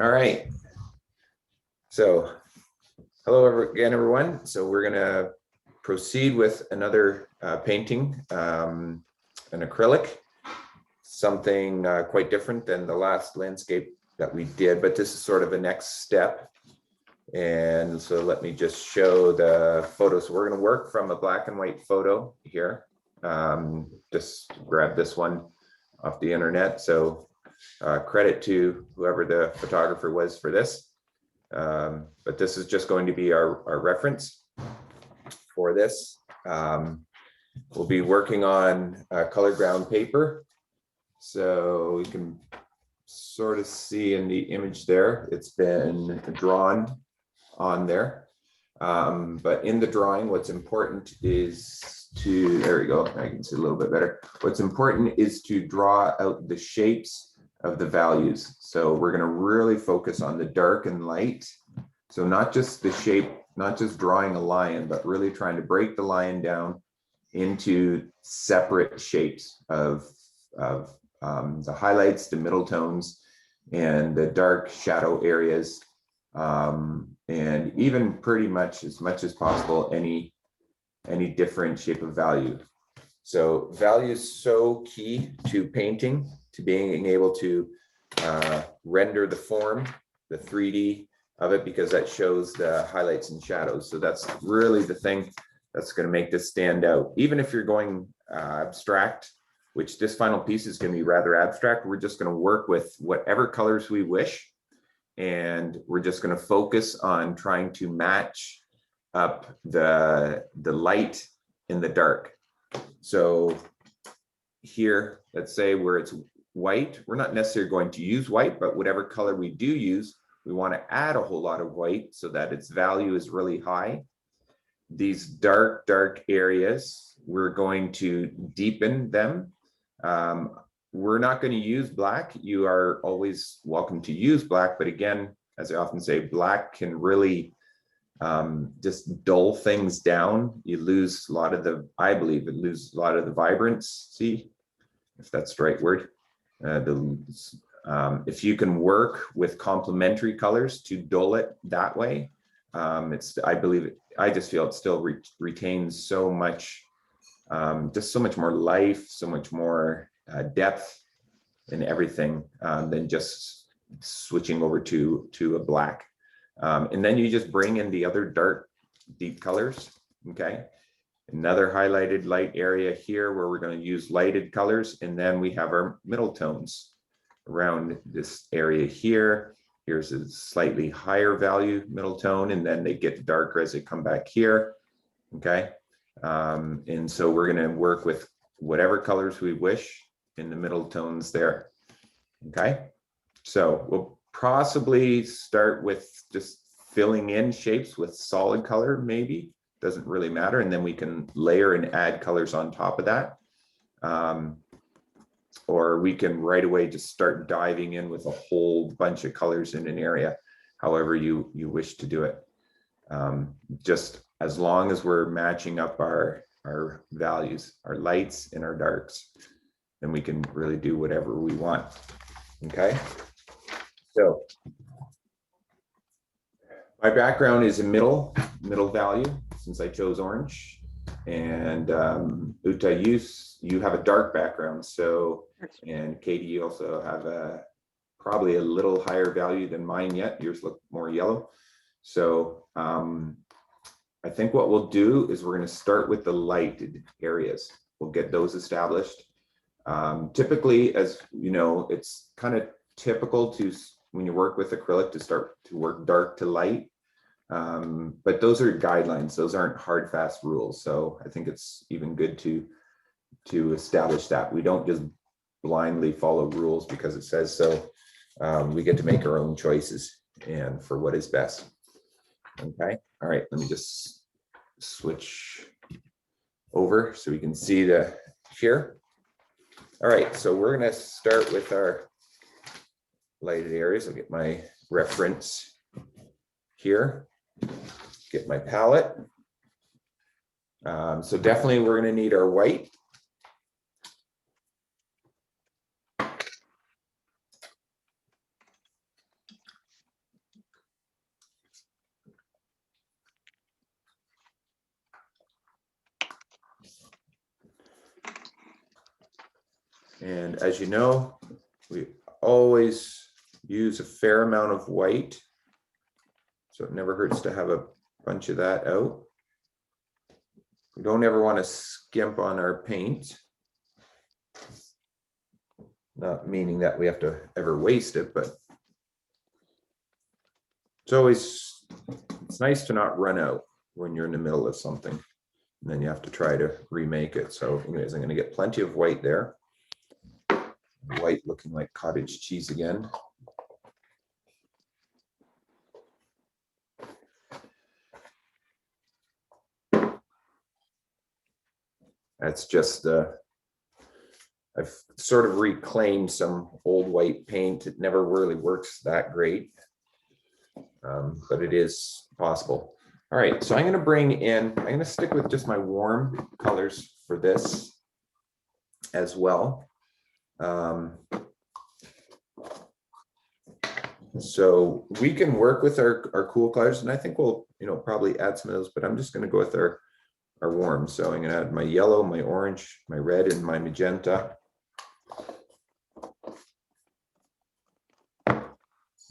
All right. So hello again, everyone. So we're going to proceed with another painting, an acrylic, something quite different than the last landscape that we did, but this is sort of a next step. And so let me just show the photo. So we're going to work from a black and white photo here. Just grab this one off the internet. So credit to whoever the photographer was for this. But this is just going to be our reference for this. We'll be working on colored ground paper. So you can sort of see in the image there, it's been drawn on there. But in the drawing, what's important is to, there we go, I can see a little bit better. What's important is to draw out the shapes of the values. So we're going to really focus on the dark and light. So not just the shape, not just drawing a lion, but really trying to break the lion down into separate shapes of the highlights, the middle tones, and the dark shadow areas. And even pretty much as possible, any different shape of value. So value is so key to painting, to being able to render the form, the 3D of it, because that shows the highlights and shadows. So that's really the thing that's going to make this stand out. Even if you're going abstract, which this final piece is going to be rather abstract, we're just going to work with whatever colors we wish. And we're just going to focus on trying to match up the light in the dark. So here, let's say where it's white, we're not necessarily going to use white, but whatever color we do use, we want to add a whole lot of white so that its value is really high. These dark areas, we're going to deepen them. We're not going to use black. You are always welcome to use black, but again, as I often say, black can really just dull things down. You lose a lot of the, I believe it loses a lot of the vibrancy, if that's the right word. If you can work with complementary colors to dull it that way, I believe I just feel it still retains so much, just so much more life, so much more depth in everything than just switching over to a black. And then you just bring in the other dark, deep colors, okay? Another highlighted light area here where we're going to use lighted colors, and then we have our middle tones around this area here. Here's a slightly higher value middle tone, and then they get darker as they come back here, okay? And so we're going to work with whatever colors we wish in the middle tones there, okay? So we'll possibly start with just filling in shapes with solid color, maybe, doesn't really matter, and then we can layer and add colors on top of that. Or we can right away just start diving in with a whole bunch of colors in an area, however you wish to do it. Just as long as we're matching up our values, our lights and our darks, then we can really do whatever we want, okay? So my background is a middle value, since I chose orange. And Uta, you have a dark background, so, and Katie, you also have probably a little higher value than mine yet. Yours look more yellow. So I think what we'll do is we're going to start with the lighted areas. We'll get those established. Typically, as you know, it's kind of typical to, when you work with acrylic, to start to work dark to light. But those are guidelines. Those aren't hard, fast rules. So I think it's even good to establish that. We don't just blindly follow rules because it says so. We get to make our own choices and for what is best. Okay. All right. Let me just switch over so we can see the here. All right. So we're going to start with our lighted areas. I'll get my reference here. Get my palette. So definitely we're going to need our white. And as you know, we always use a fair amount of white. So it never hurts to have a bunch of that out. We don't ever want to skimp on our paint. Not meaning that we have to ever waste it, but it's nice to not run out when you're in the middle of something. And then you have to try to remake it. So anyways, I'm going to get plenty of white there. White looking like cottage cheese again. That's just, I've sort of reclaimed some old white paint. It never really works that great, but it is possible. All right, so I'm going to stick with just my warm colors for this as well. So we can work with our cool colors, and I think we'll probably add some of those, but I'm just going to go with our warm. So I'm going to add my yellow, my orange, my red, and my magenta.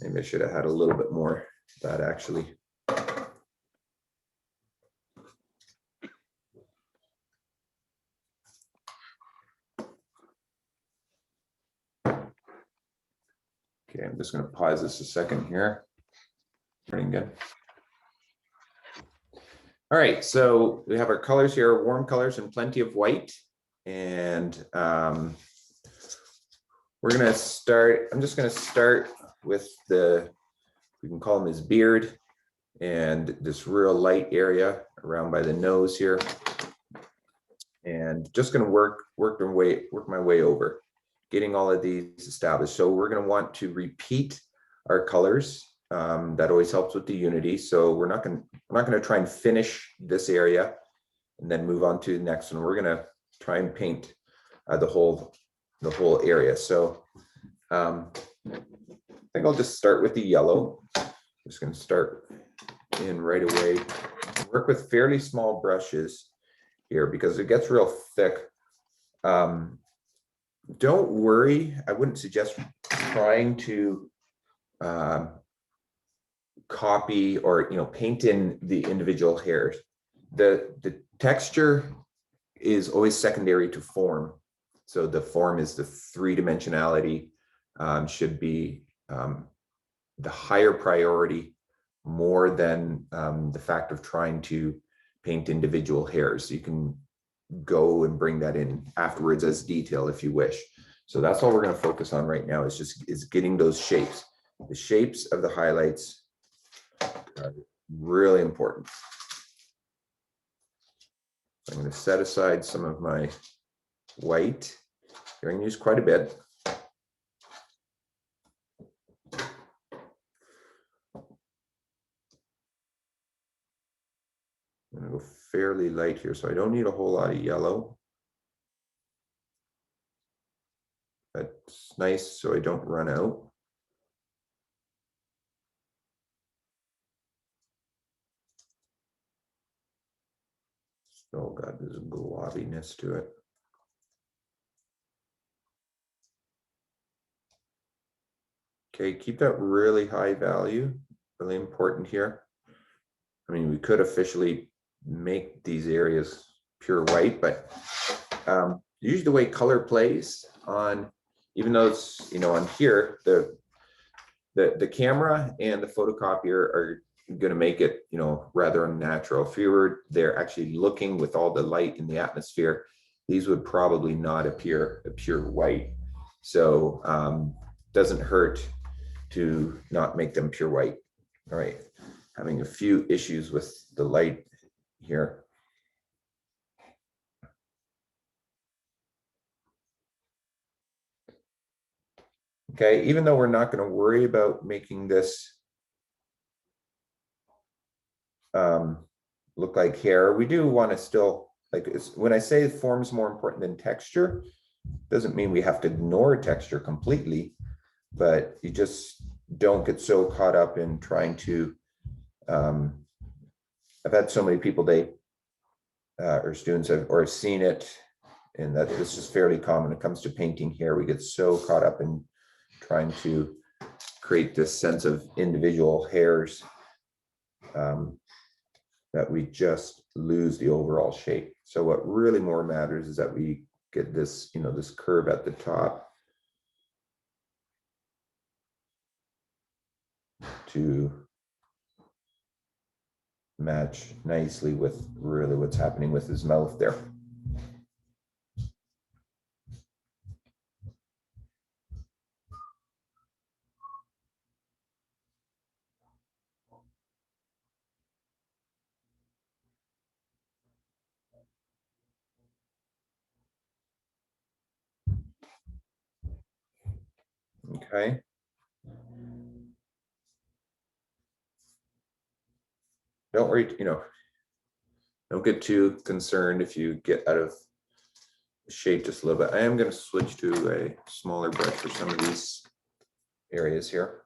Maybe I should have had a little bit more of that actually. Okay, I'm just going to pause this a second here. Pretty good. All right, so we have our colors here, warm colors and plenty of white. And we're going to start, I'm just going to start with we can call him his beard and this real light area around by the nose here. And just going to work my way over, getting all of these established. So we're going to want to repeat our colors. That always helps with the unity. So we're not going to try and finish this area and then move on to the next one. We're going to try and paint the whole area. So I think I'll just start with the yellow. Just going to start in right away. Work with fairly small brushes here because it gets real thick. Don't worry. I wouldn't suggest trying to copy or paint in the individual hairs. The texture is always secondary to form. So the form is the three-dimensionality, should be the higher priority more than the fact of trying to paint individual hairs. You can go and bring that in afterwards as detail if you wish. So that's all we're going to focus on right now is getting those shapes. The shapes of the highlights are really important. I'm going to set aside some of my white. You're going to use quite a bit. I'm going to go fairly light here, so I don't need a whole lot of yellow. That's nice, so I don't run out. Oh God, there's a globbiness to it. Okay, keep that really high value, really important here. I mean, we could officially make these areas pure white, but usually the way color plays on, even though it's, on here, the camera and the photocopier are going to make it, rather unnatural. If you were there actually looking with all the light in the atmosphere, these would probably not appear a pure white. So doesn't hurt to not make them pure white. All right, having a few issues with the light here. Okay, even though we're not going to worry about making this look like hair, we do want to still, when I say form is more important than texture, doesn't mean we have to ignore texture completely, but you just don't get so caught up in trying to, I've had so many people, or students have seen it And that this is fairly common when it comes to painting here. We get so caught up in trying to create this sense of individual hairs that we just lose the overall shape. So what really more matters is that we get this, this curve at the top to match nicely with really what's happening with his mouth there. Okay. Don't worry, don't get too concerned if you get out of shape just a little bit. I am going to switch to a smaller brush for some of these areas here.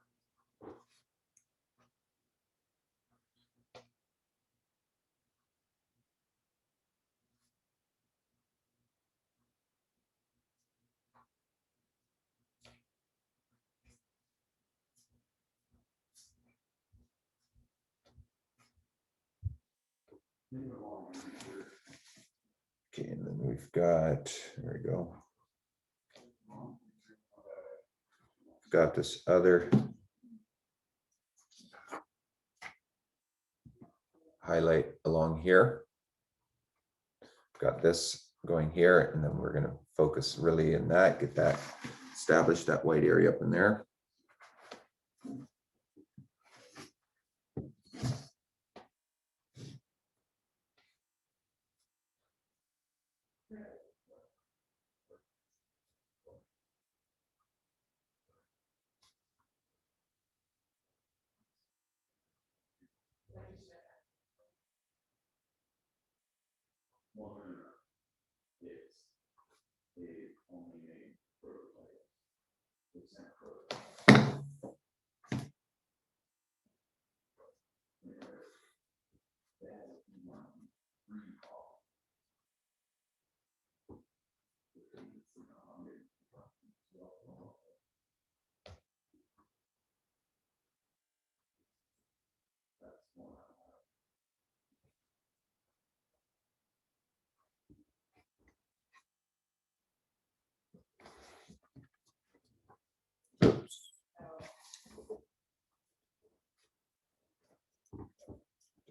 Okay, and then we've got, there we go. We've got this other highlight along here. Got this going here, and then we're going to focus really in that, get that established, that white area up in there.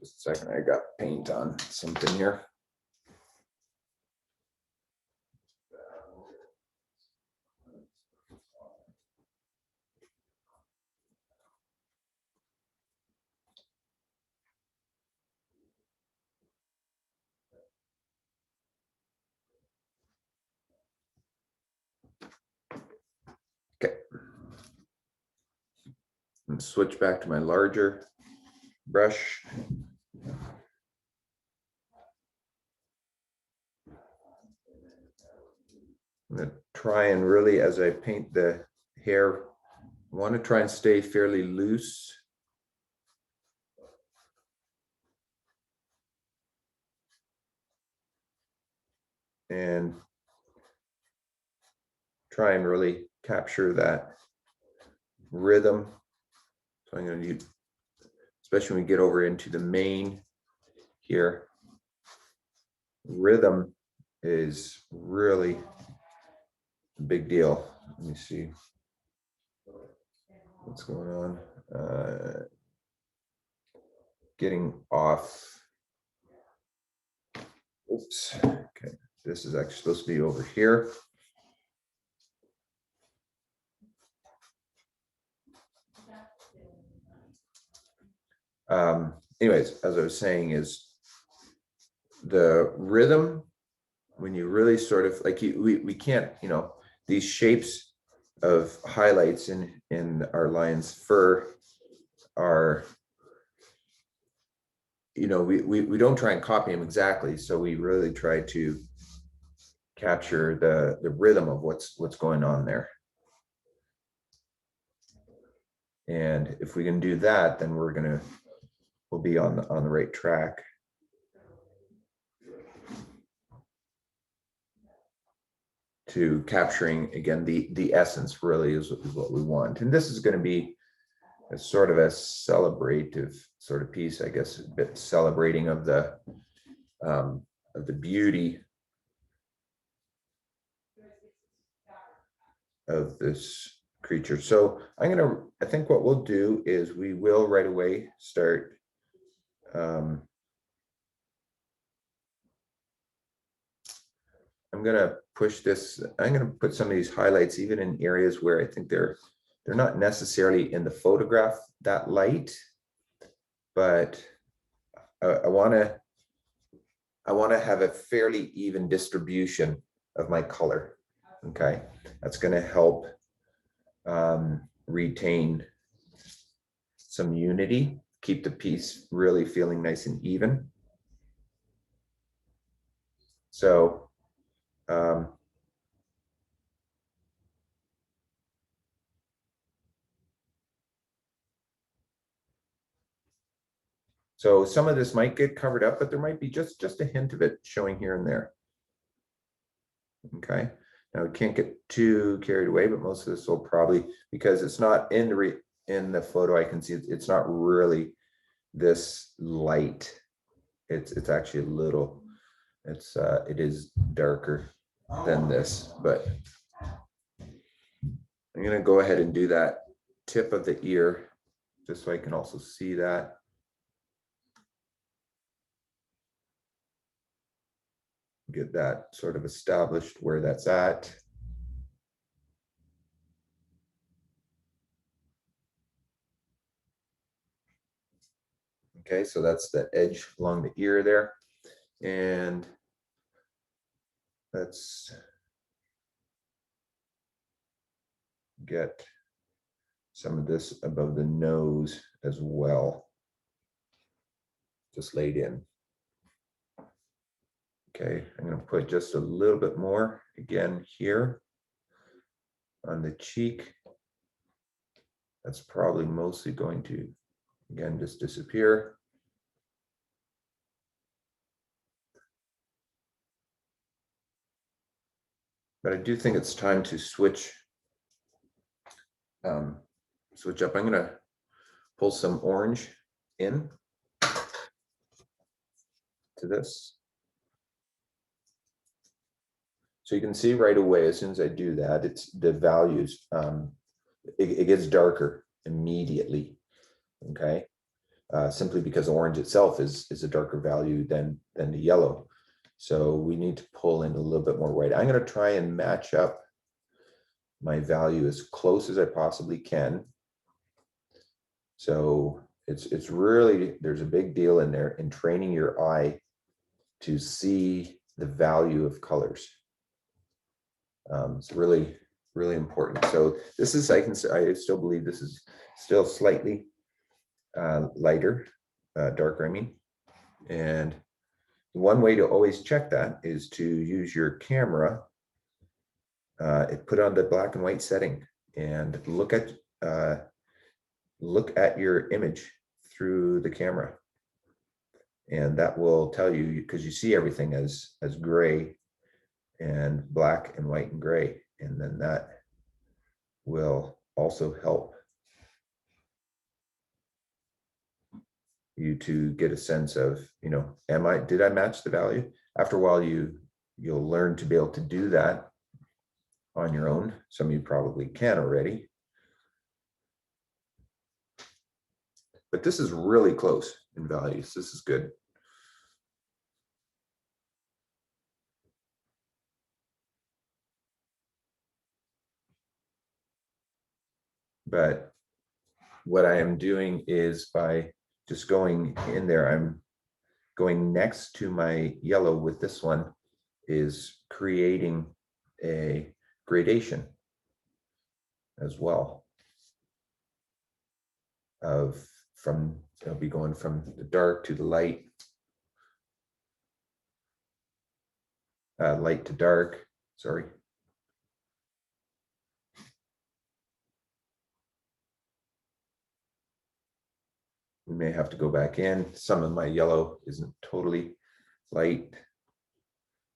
Just a second, I got paint on something here. Okay. And switch back to my larger brush. I'm going to try and really, as I paint the hair, I want to try and stay fairly loose. And try and really capture that rhythm. So I'm going to use, especially when we get over into the mane here, rhythm is really a big deal. Let me see what's going on. Getting off. Oops. Okay, this is actually supposed to be over here. Anyways, as I was saying, is the rhythm, when you really sort of like we can't, these shapes of highlights in our lion's fur are, we don't try and copy them exactly. So we really try to capture the rhythm of what's going on there. And if we can do that, then we'll be on the right track. to capturing, again, the essence really is what we want. And this is going to be a sort of a celebrative sort of piece, I guess, a bit celebrating of the beauty of this creature. So I think what we'll do is we will right away start I'm going to push this. I'm going to put some of these highlights even in areas where I think they're not necessarily in the photograph that light, but I want to have a fairly even distribution of my color. Okay, that's going to help retain some unity, keep the piece really feeling nice and even. So so some of this might get covered up, but there might be just a hint of it showing here and there. Okay, now we can't get too carried away, but most of this will probably, because it's not in the photo, I can see it's not really this light. It's actually a little, it is darker than this, but I'm going to go ahead and do that tip of the ear just so I can also see that. Get that sort of established where that's at. Okay, so that's the edge along the ear there. And let's get some of this above the nose as well, just laid in. Okay, I'm going to put just a little bit more again here on the cheek. That's probably mostly going to, again, just disappear. But I do think it's time to switch up. I'm going to pull some orange in to this. So you can see right away, as soon as I do that, it's the values, it gets darker immediately, okay? Simply because orange itself is a darker value than the yellow. So we need to pull in a little bit more white. I'm going to try and match up my value as close as I possibly can. So it's really, there's a big deal in there in training your eye to see the value of colors. It's really, really important. So this is, I still believe this is still slightly lighter, darker, I mean. And one way to always check that is to use your camera, put on the black and white setting and look at your image through the camera. And that will tell you, because you see everything as gray and black and white and gray. And then that will also help you to get a sense of, did I match the value? After a while, you'll learn to be able to do that on your own. Some of you probably can already. But this is really close in values. This is good. But what I am doing is by just going in there, I'm going next to my yellow with this one, is creating a gradation as well of it'll be going from the dark to the light, light to dark, sorry. We may have to go back in. Some of my yellow isn't totally light.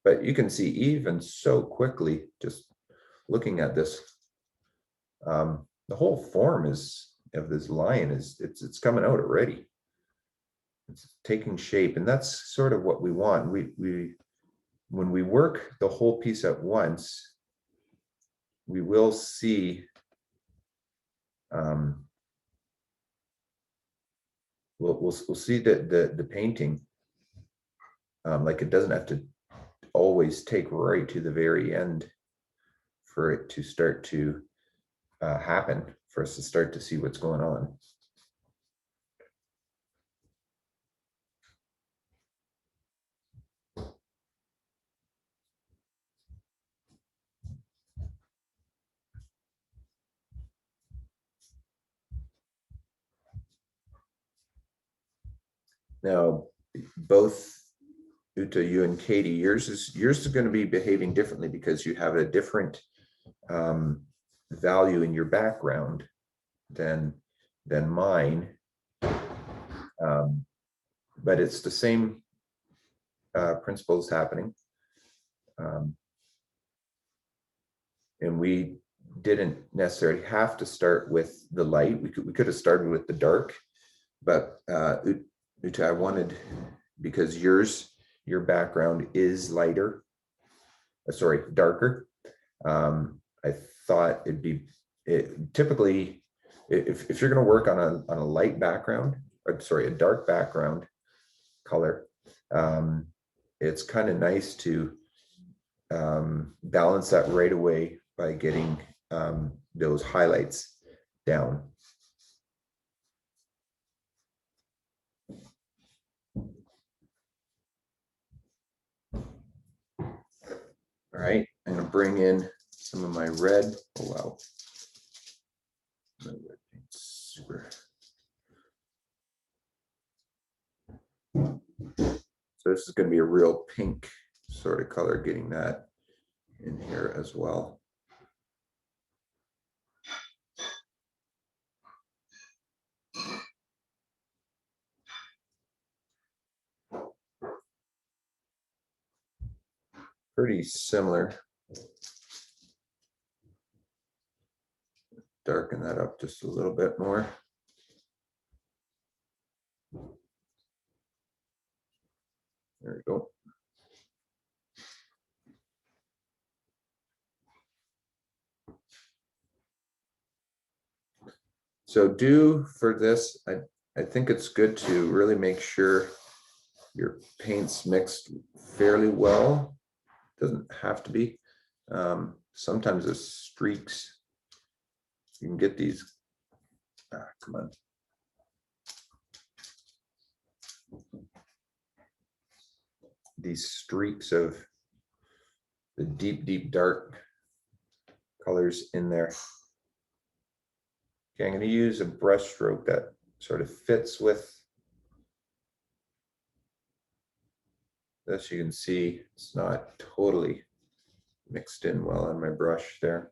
But you can see even so quickly, just looking at this, the whole form of this lion it's coming out already. It's taking shape, and that's sort of what we want. When we work the whole piece at once, we will see we'll see that the painting, like, it doesn't have to always take right to the very end for it to start to happen, for us to start to see what's going on. Now, both Uta, you and Katie, yours is going to be behaving differently because you have a different value in your background than mine. But it's the same principles happening. And we didn't necessarily have to start with the light. We could have started with the dark, but Uta, I wanted, because your background is lighter, darker. I thought typically, if you're going to work on a light background, or sorry, a dark background color, it's kind of nice to balance that right away by getting those highlights down. All right, I'm going to bring in some of my red. Oh, wow. Super. So this is going to be a real pink sort of color, getting that in here as well. Pretty similar. Darken that up just a little bit more. There we go. So for this, I think it's good to really make sure your paint's mixed fairly well. Doesn't have to be. Sometimes there's streaks. You can get these. Come on. These streaks of the deep dark colors in there. Okay, I'm going to use a brush stroke that sort of fits with this. You can see it's not totally mixed in well on my brush there.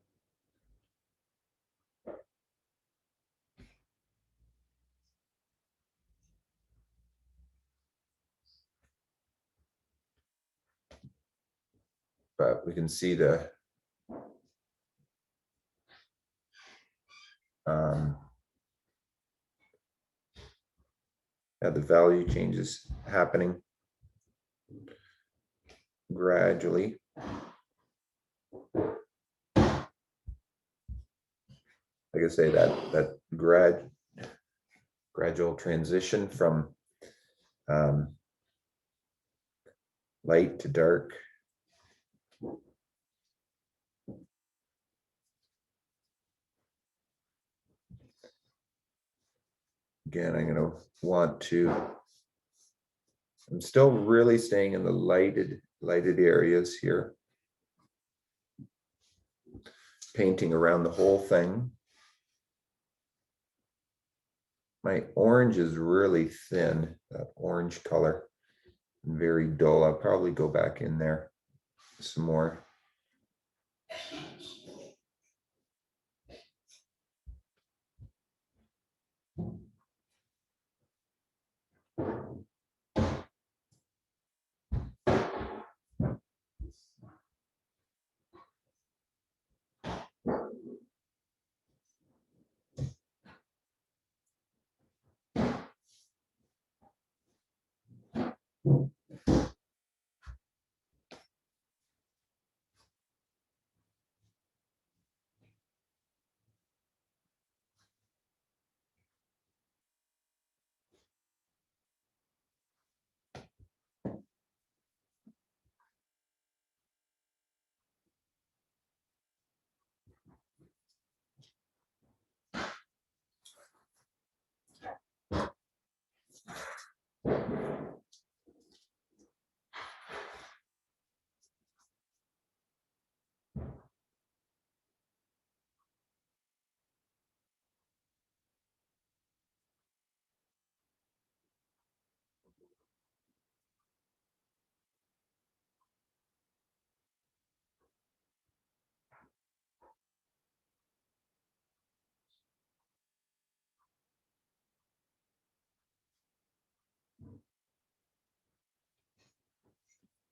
But we can see the the value changes happening gradually. Like I say, that gradual transition from light to dark. Again, I'm going to want to, I'm still really staying in the lighted areas here. Painting around the whole thing. My orange is really thin, that orange color, very dull. I'll probably go back in there some more.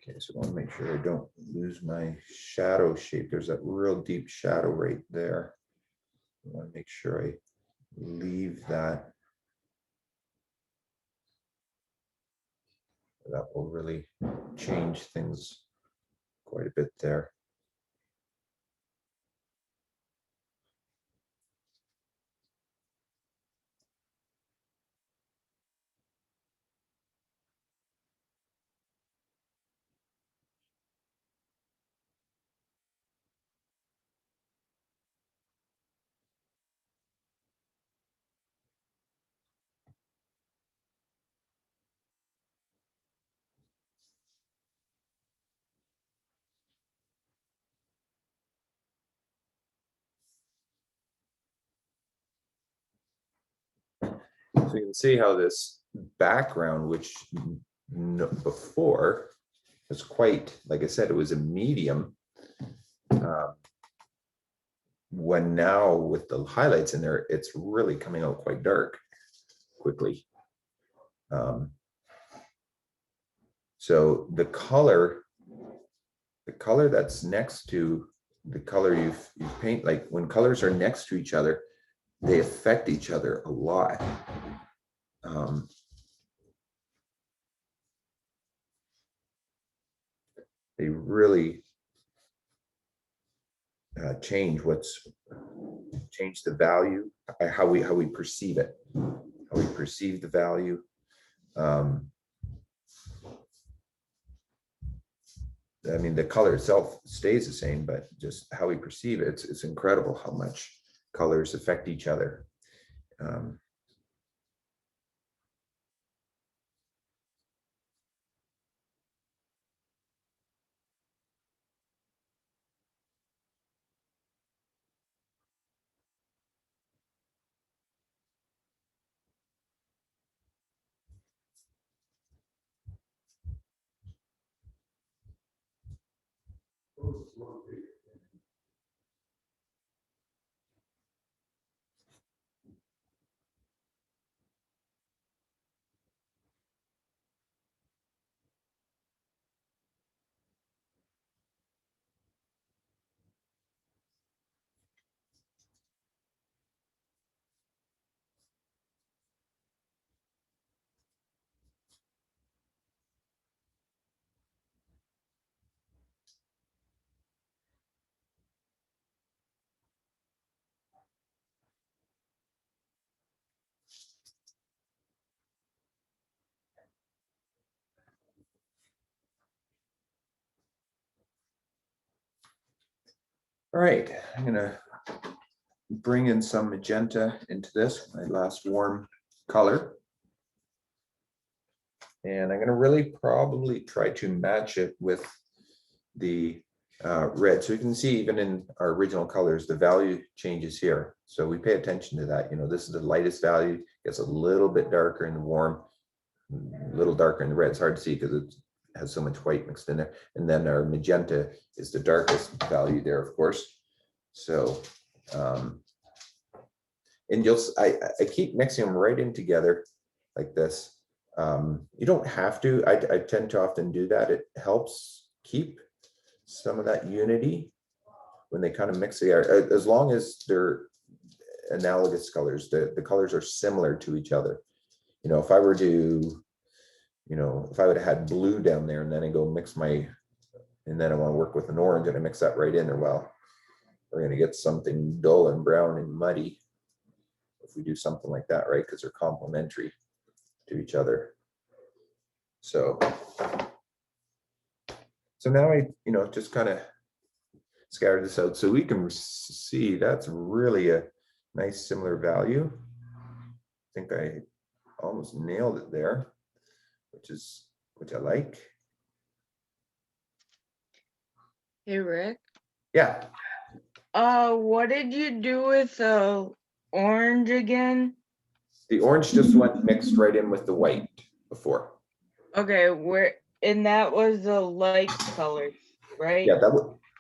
Okay, so I want to make sure I don't lose my shadow shape. There's that real deep shadow right there. I want to make sure I leave that. That will really change things quite a bit there. So you can see how this background, which before was quite, like I said, it was a medium. When now with the highlights in there, it's really coming out quite dark quickly. So the color that's next to the color you paint, like when colors are next to each other, they affect each other a lot. They really change the value, how we perceive it, how we perceive the value. I mean, the color itself stays the same, but just how we perceive it, it's incredible how much colors affect each other. All right, I'm gonna bring in some magenta into this, my last warm color. And I'm gonna really probably try to match it with the red. So you can see even in our original colors, the value changes here. So we pay attention to that. You know, this is the lightest value, gets a little bit darker in the warm, a little darker in the red. It's hard to see because it has so much white mixed in there. And then our magenta is the darkest value there, of course. So, and I keep mixing them right in together like this. You don't have to. I tend to often do that. It helps keep some of that unity when they kind of mix together, as long as they're analogous colors. The colors are similar to each other. You know, if I were to, you know, if I would have had blue down there and then I go mix and then I want to work with an orange and I mix that right in there, well, we're going to get something dull and brown and muddy if we do something like that, right? Because they're complementary to each other. So now I, you know, just kind of scatter this out so we can see that's really a nice similar value. I think I almost nailed it there, which I like. Hey, Rick. Yeah. What did you do with the orange again? The orange just went mixed right in with the white before. Okay, and that was the light color, right? Yeah,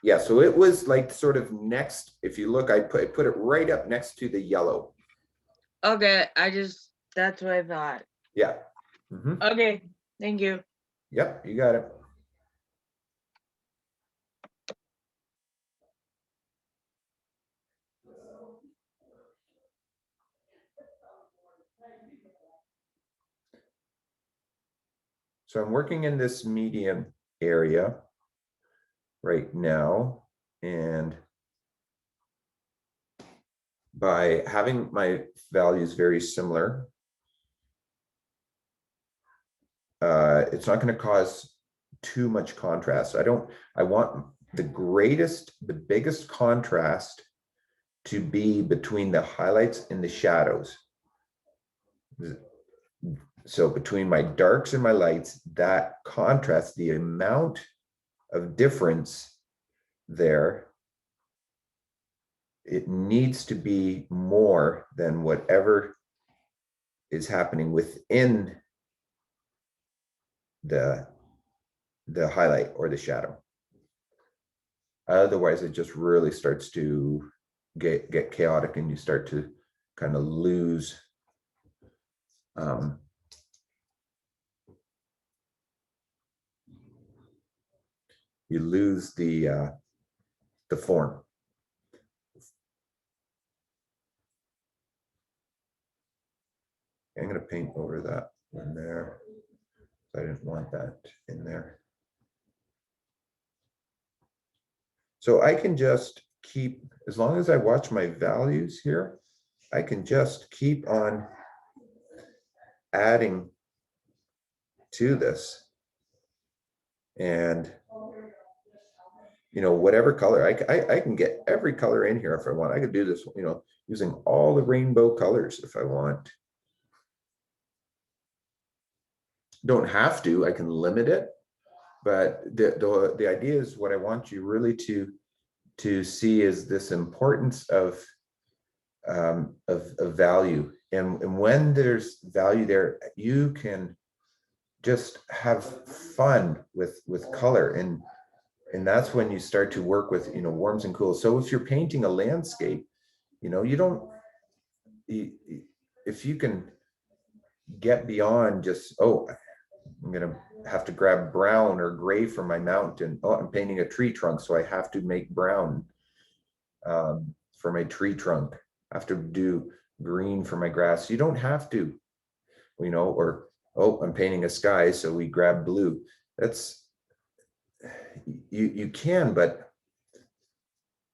yeah. So it was like sort of next. If you look, I put it right up next to the yellow. Okay, that's what I thought. Yeah. Mm-hmm. Okay, thank you. Yep, you got it. So I'm working in this medium area right now, and by having my values very similar, it's not going to cause too much contrast. I want the biggest contrast to be between the highlights and the shadows. So between my darks and my lights, that contrast, the amount of difference there, it needs to be more than whatever is happening within the highlight or the shadow. Otherwise, it just really starts to get chaotic, and you start to kind of lose you lose the form. I'm going to paint over that one there. I didn't want that in there. So I can just keep, as long as I watch my values here, I can just keep on adding to this. And, you know, whatever color, I can get every color in here if I want. I could do this, you know, using all the rainbow colors if I want. Don't have to, I can limit it. But the idea is, what I want you really to see is this importance of value. And when there's value there, you can just have fun with color. And that's when you start to work with, you know, warms and cools. So if you're painting a landscape, you know, if you can get beyond just, oh, I'm gonna have to grab brown or gray for my mountain. Oh, I'm painting a tree trunk, so I have to make brown for my tree trunk. I have to do green for my grass. You don't have to, you know, or, oh, I'm painting a sky, so we grab blue. That's, you can, but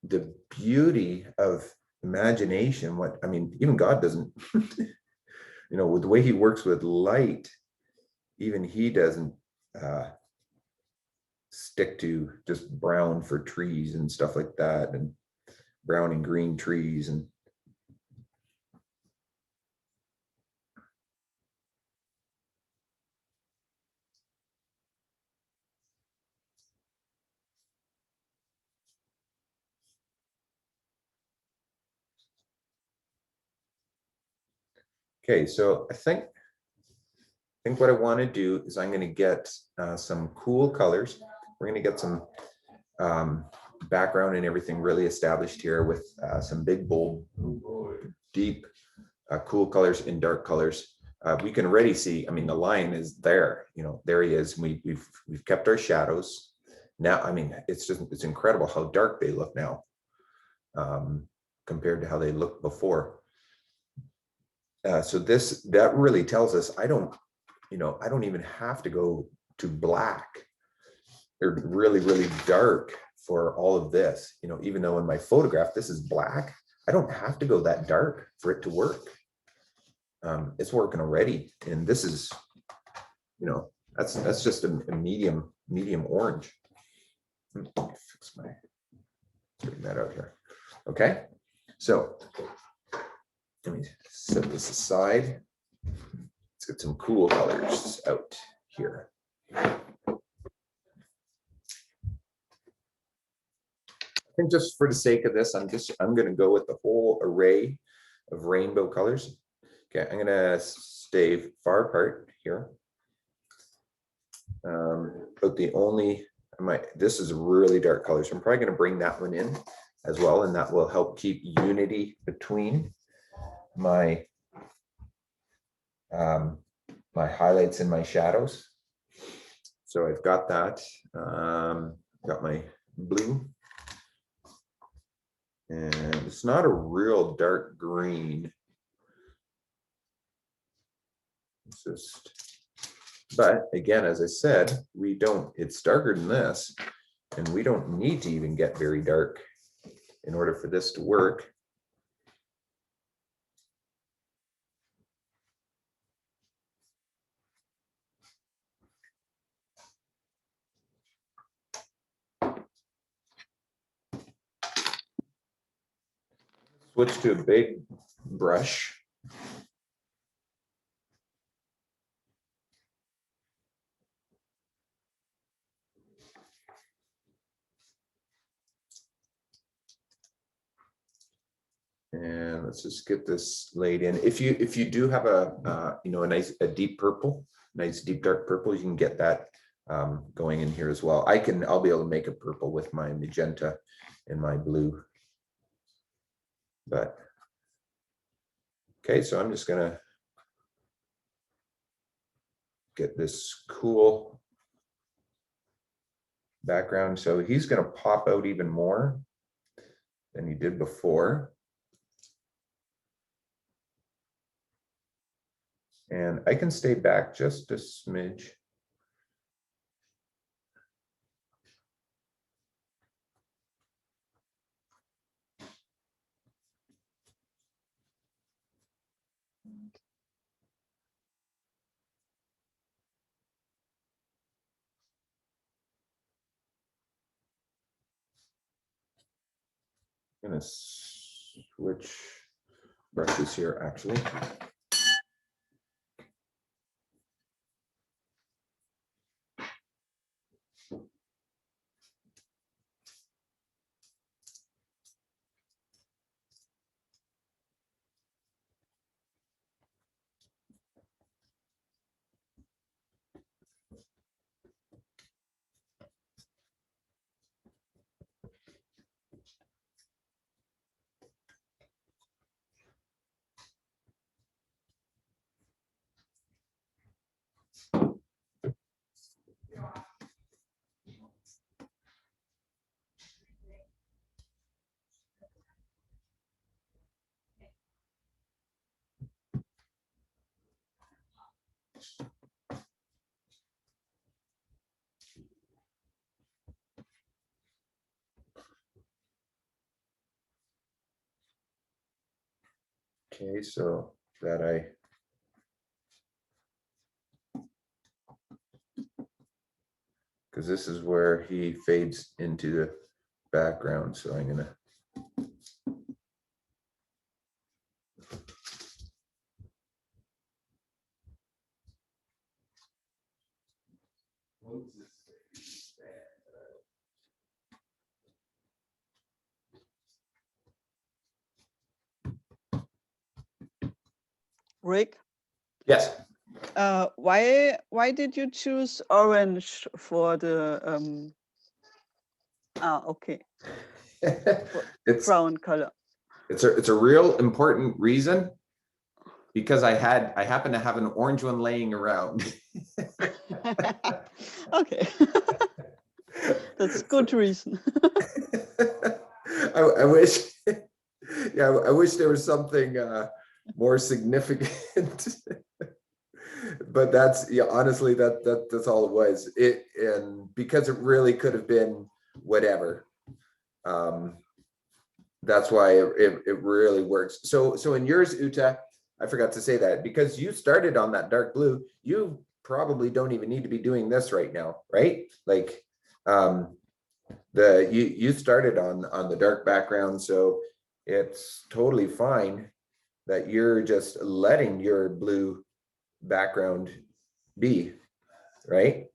the beauty of imagination, I mean, even God doesn't, you know, with the way he works with light, even he doesn't stick to just brown for trees and stuff like that, and brown and green trees. And okay, so I think what I want to do is I'm going to get some cool colors. We're going to get some background and everything really established here with some big, bold, deep, cool colors and dark colors. We can already see, I mean, the line is there, you know, there he is. We've kept our shadows. Now, I mean, it's incredible how dark they look now compared to how they looked before. So that really tells us, I don't even have to go to black or really, really dark for all of this, you know, even though in my photograph, this is black, I don't have to go that dark for it to work. It's working already. And this is, you know, that's just a medium orange. Straighten that out here. Okay. So let me set this aside. Let's get some cool colors out here. I think just for the sake of this, I'm going to go with the whole array of rainbow colors. Okay, I'm going to stay far apart here. But this is a really dark color, so I'm probably going to bring that one in as well, and that will help keep unity between my my highlights and my shadows. So I've got that. Got my blue. And it's not a real dark green. It's just But again, as I said, it's darker than this, and we don't need to even get very dark in order for this to work. Switch to a big brush. And let's just get this laid in. If you do have a a deep purple, nice deep dark purple, you can get that going in here as well. I'll be able to make a purple with my magenta and my blue. But okay, so I'm just gonna get this cool background. So he's gonna pop out even more than he did before. And I can stay back just a smidge. I'm gonna switch brushes here actually. Okay, so that because this is where he fades into the background. So I'm gonna Rick, yes. why did you choose orange for the okay, it's brown color? it's a real important reason, because I happen to have an orange one laying around. Okay. That's good reason. I wish, yeah, I wish there was something more significant. But that's, yeah, honestly, that's all it was. And because it really could have been whatever. That's why it really works. So in yours, Uta, I forgot to say that because you started on that dark blue, you probably don't even need to be doing this right now, right? Like you started on the dark background, so it's totally fine that you're just letting your blue background be, right?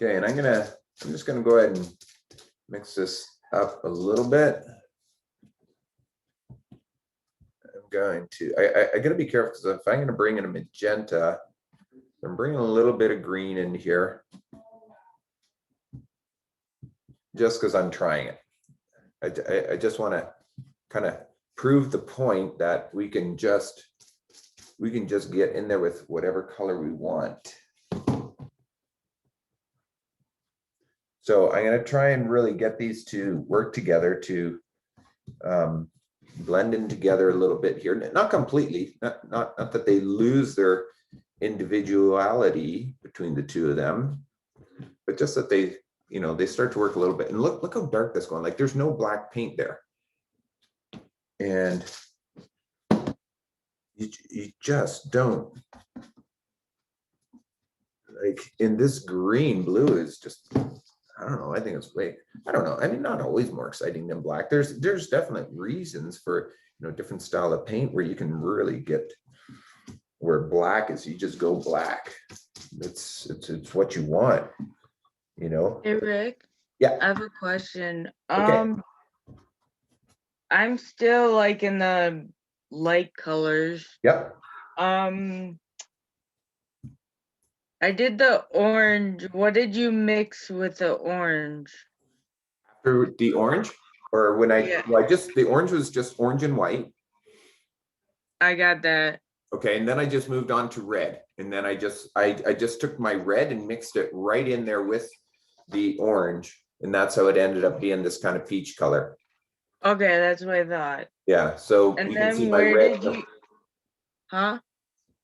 Okay, and I'm just gonna go ahead and mix this up a little bit. I'm going to, I gotta be careful because if I'm gonna bring in a magenta, I'm bringing a little bit of green in here. Just because I'm trying it. I just want to kind of prove the point that we can just get in there with whatever color we want. So I'm going to try and really get these to work together to blend in together a little bit here. Not completely, not that they lose their individuality between the two of them, but just that they, you know, they start to work a little bit. And look how dark that's going. Like there's no black paint there. And you just don't. Like in this green, blue is just, I don't know. I think it's way, I don't know. I mean, not always more exciting than black. There's definite reasons for, you know, different style of paint where you can really get where black is, you just go black. It's what you want, you know? Hey, Rick, Yeah. I have a question. Okay. I'm still like in the light colors. Yep. I did the orange. What did you mix with the orange? After the orange, or when Yeah. well, the orange was just orange and white. I got that. Okay, and then I just moved on to red, and then I just took my red and mixed it right in there with the orange, and that's how it ended up being this kind of peach color. Okay, that's what I thought. Yeah, so And you can see then my where red. did you? Huh?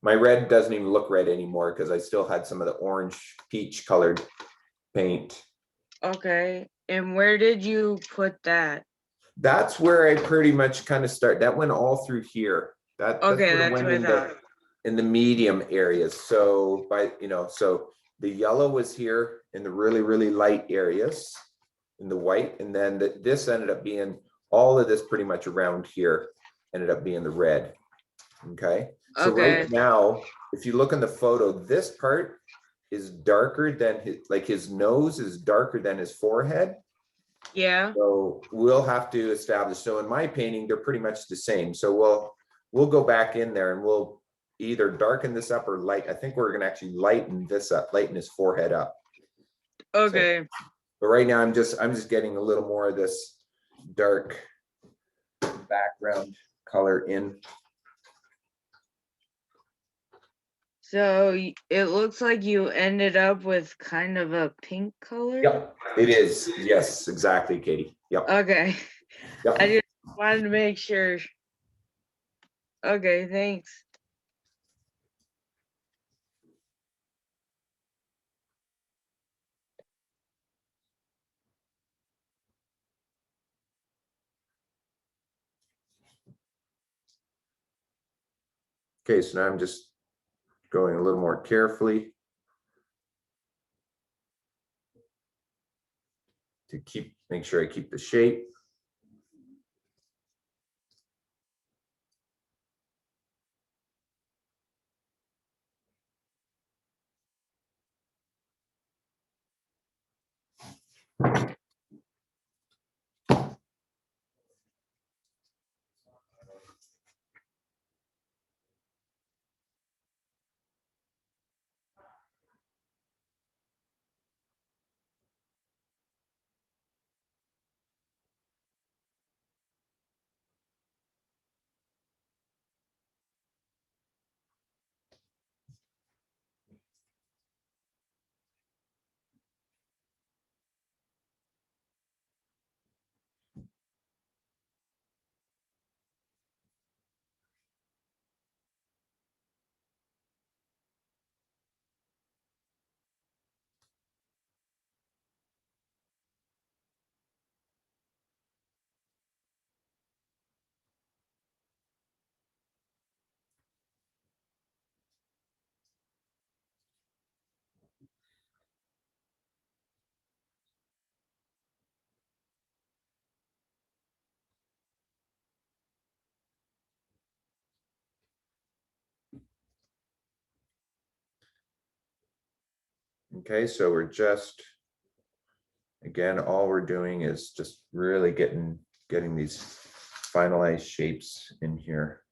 My red doesn't even look red anymore because I still had some of the orange peach colored paint. Okay. And where did you put that? That's where I pretty much kind of start. That went all through here. That Okay, sort of that's went what I in thought. the medium areas. So by, you know, so the yellow was here in the really, really light areas in the white. And then this ended up being all of this pretty much around here ended up being the red. Okay. So Okay. right now, if you look in the photo, this part is darker than his nose is darker than his forehead. Yeah. So we'll have to establish. So in my painting, they're pretty much the same. So we'll go back in there and we'll either darken this up or light. I think we're gonna actually lighten this up, lighten his forehead up. Okay. So, but right now I'm just getting a little more of this dark background color in. So it looks like you ended up with kind of a pink color. Yep, it is. Yes, exactly, Katie. Yep. Okay. Yep. I just wanted to make sure. Okay, thanks. Okay, so now I'm just going a little more carefully to make sure I keep the shape. Okay, so we're just, again, all we're doing is just really getting these finalized shapes in here.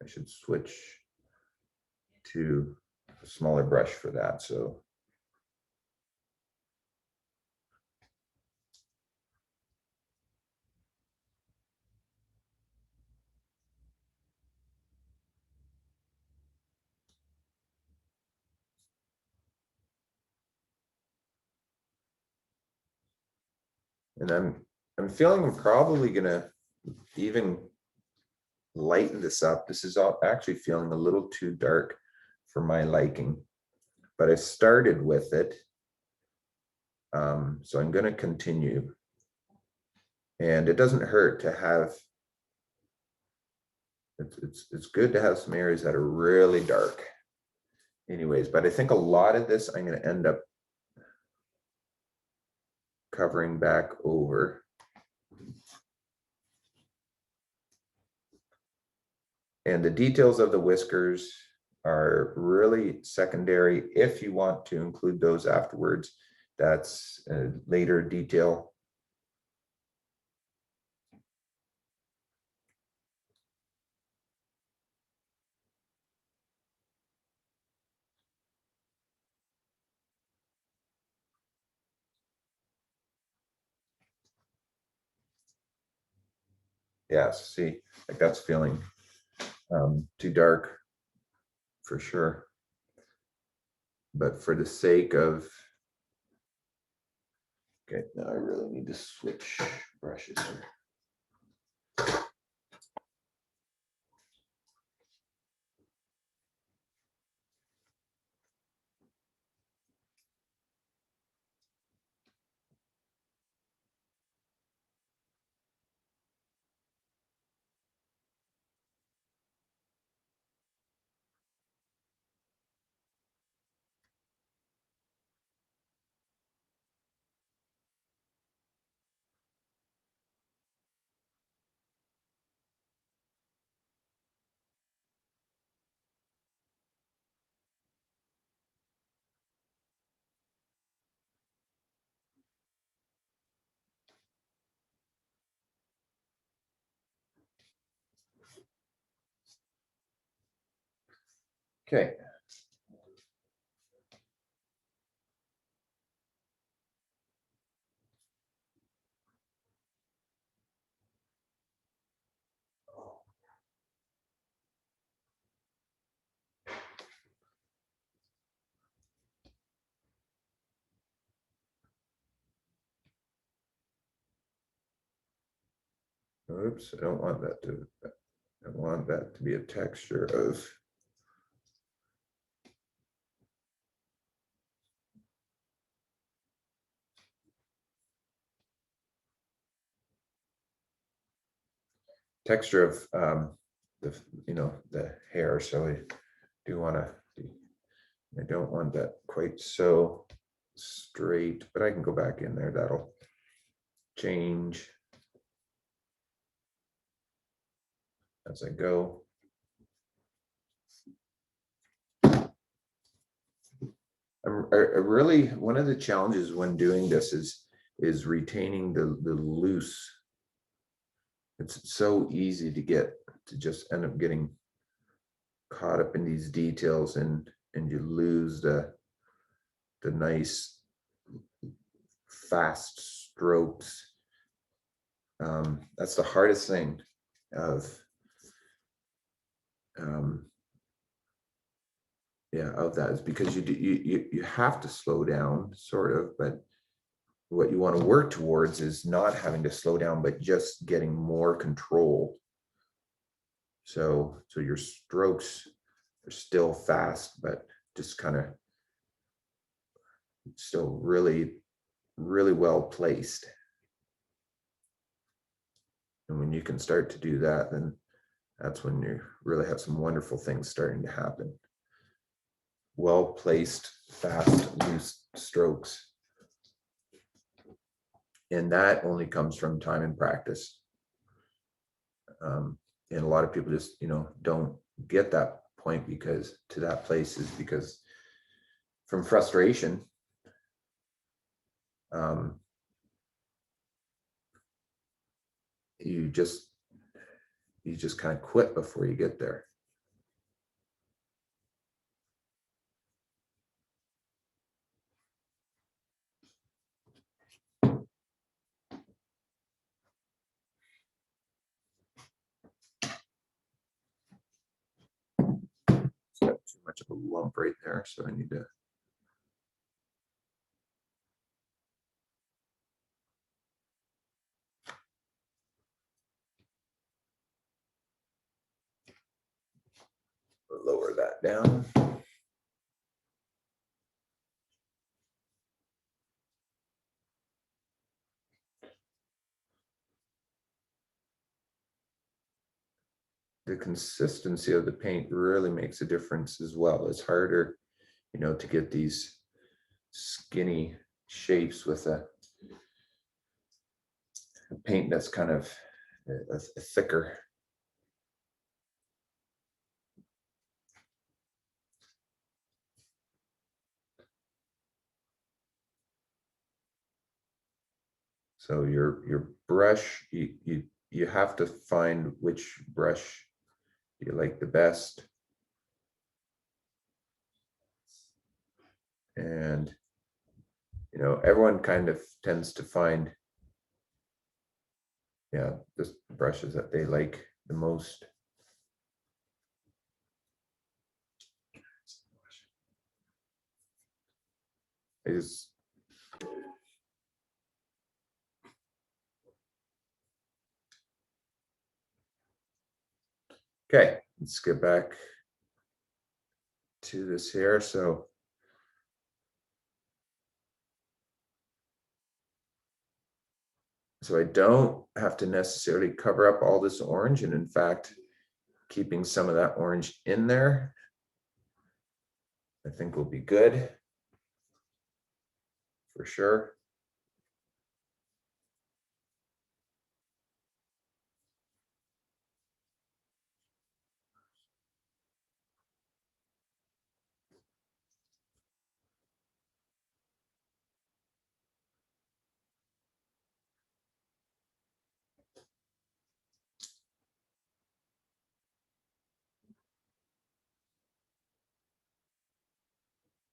I should switch to smaller brush for that, so. And I'm feeling I'm probably gonna even lighten this up. This is all actually feeling a little too dark for my liking, but I started with it. So I'm gonna continue. And it doesn't hurt to have, it's good to have some areas that are really dark. Anyways, but I think a lot of this I'm gonna end up covering back over. And the details of the whiskers are really secondary. If you want to include those afterwards, that's a later detail. Yes, see, like that's feeling too dark for sure. But for the sake of, okay, now I really need to switch brushes here. Okay. Oops, I don't want that to, I want that to be a texture of, texture of the, you know, the hair. So I do want to, I don't want that quite so straight, but I can go back in there. That'll change as I go. I really, one of the challenges when doing this is retaining the loose. It's so easy to get to just end up getting caught up in these details and you lose the nice fast strokes. That's the hardest thing of yeah, of that is because you have to slow down sort of, but what you want to work towards is not having to slow down, but just getting more control. So your strokes are still fast, but just kind of still really, really well placed. And when you can start to do that, then that's when you really have some wonderful things starting to happen. Well placed, fast, loose strokes. And that only comes from time and practice. And a lot of people just, you know, don't get that point because to that place is because from frustration. You just kind of quit before you get there. much of a lump right there, so I need to. Lower that down. The consistency of the paint really makes a difference as well. It's harder, you know, to get these skinny shapes with a paint that's kind of a thicker. So your brush, you have to find which brush you like the best. And, you know, everyone kind of tends to find, yeah, the brushes that they like the most. Is okay, let's get back to this here. So I don't have to necessarily cover up all this orange, and in fact, keeping some of that orange in there, I think will be good for sure.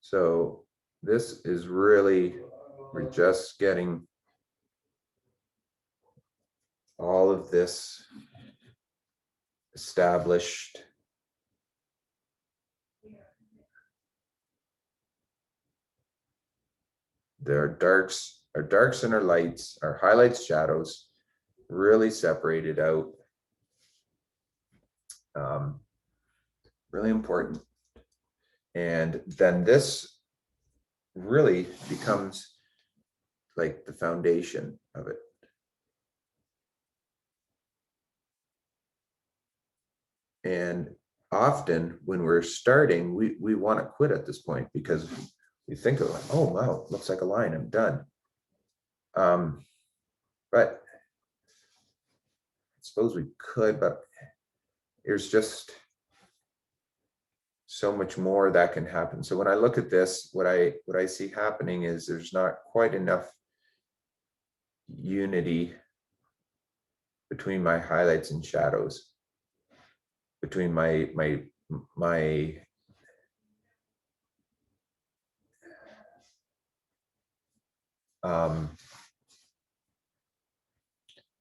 So this is really, we're just getting all of this established. There are darks and our lights, our highlights, shadows, really separated out. Really important. And then this really becomes like the foundation of it. And often when we're starting, we want to quit at this point because we think of like, oh wow, looks like a line, I'm done. But I suppose we could, but there's just so much more that can happen. So when I look at this, what I see happening is there's not quite enough unity between my highlights and shadows, between my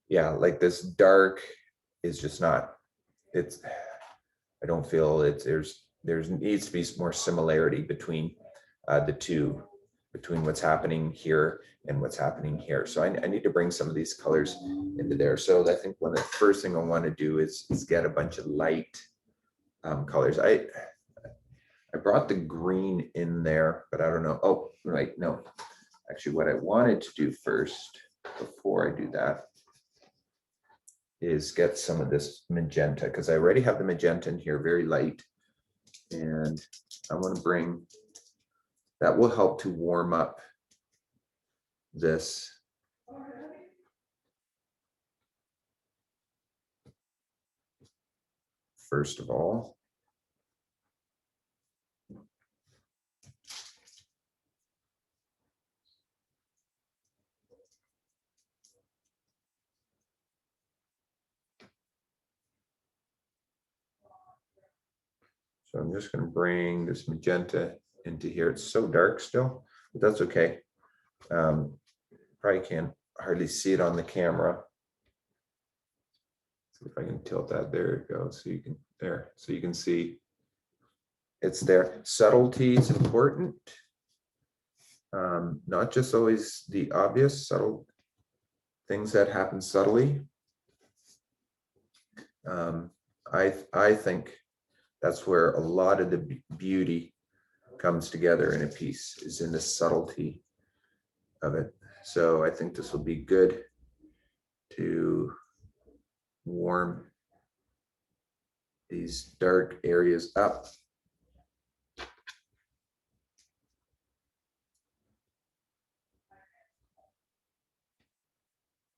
yeah, like this dark is just not, it's, I don't feel it's, there needs to be more similarity between the two, between what's happening here and what's happening here. So I need to bring some of these colors into there. So I think one of the first thing I want to do is get a bunch of light colors. I brought the green in there, but I don't know. Oh, right, no. Actually, what I wanted to do first, before I do that, is get some of this magenta, because I already have the magenta in here, very light. And I want to bring, that will help to warm up this. First of all. So I'm just going to bring this magenta into here. It's so dark still, but that's okay. Probably can't hardly see it on the camera. See if I can tilt that. There it goes. So you can, there. So you can see it's there. Subtlety is important. Not just always the obvious, subtle things that happen subtly. I think that's where a lot of the beauty comes together in a piece, is in the subtlety of it. So I think this will be good to warm these dark areas up.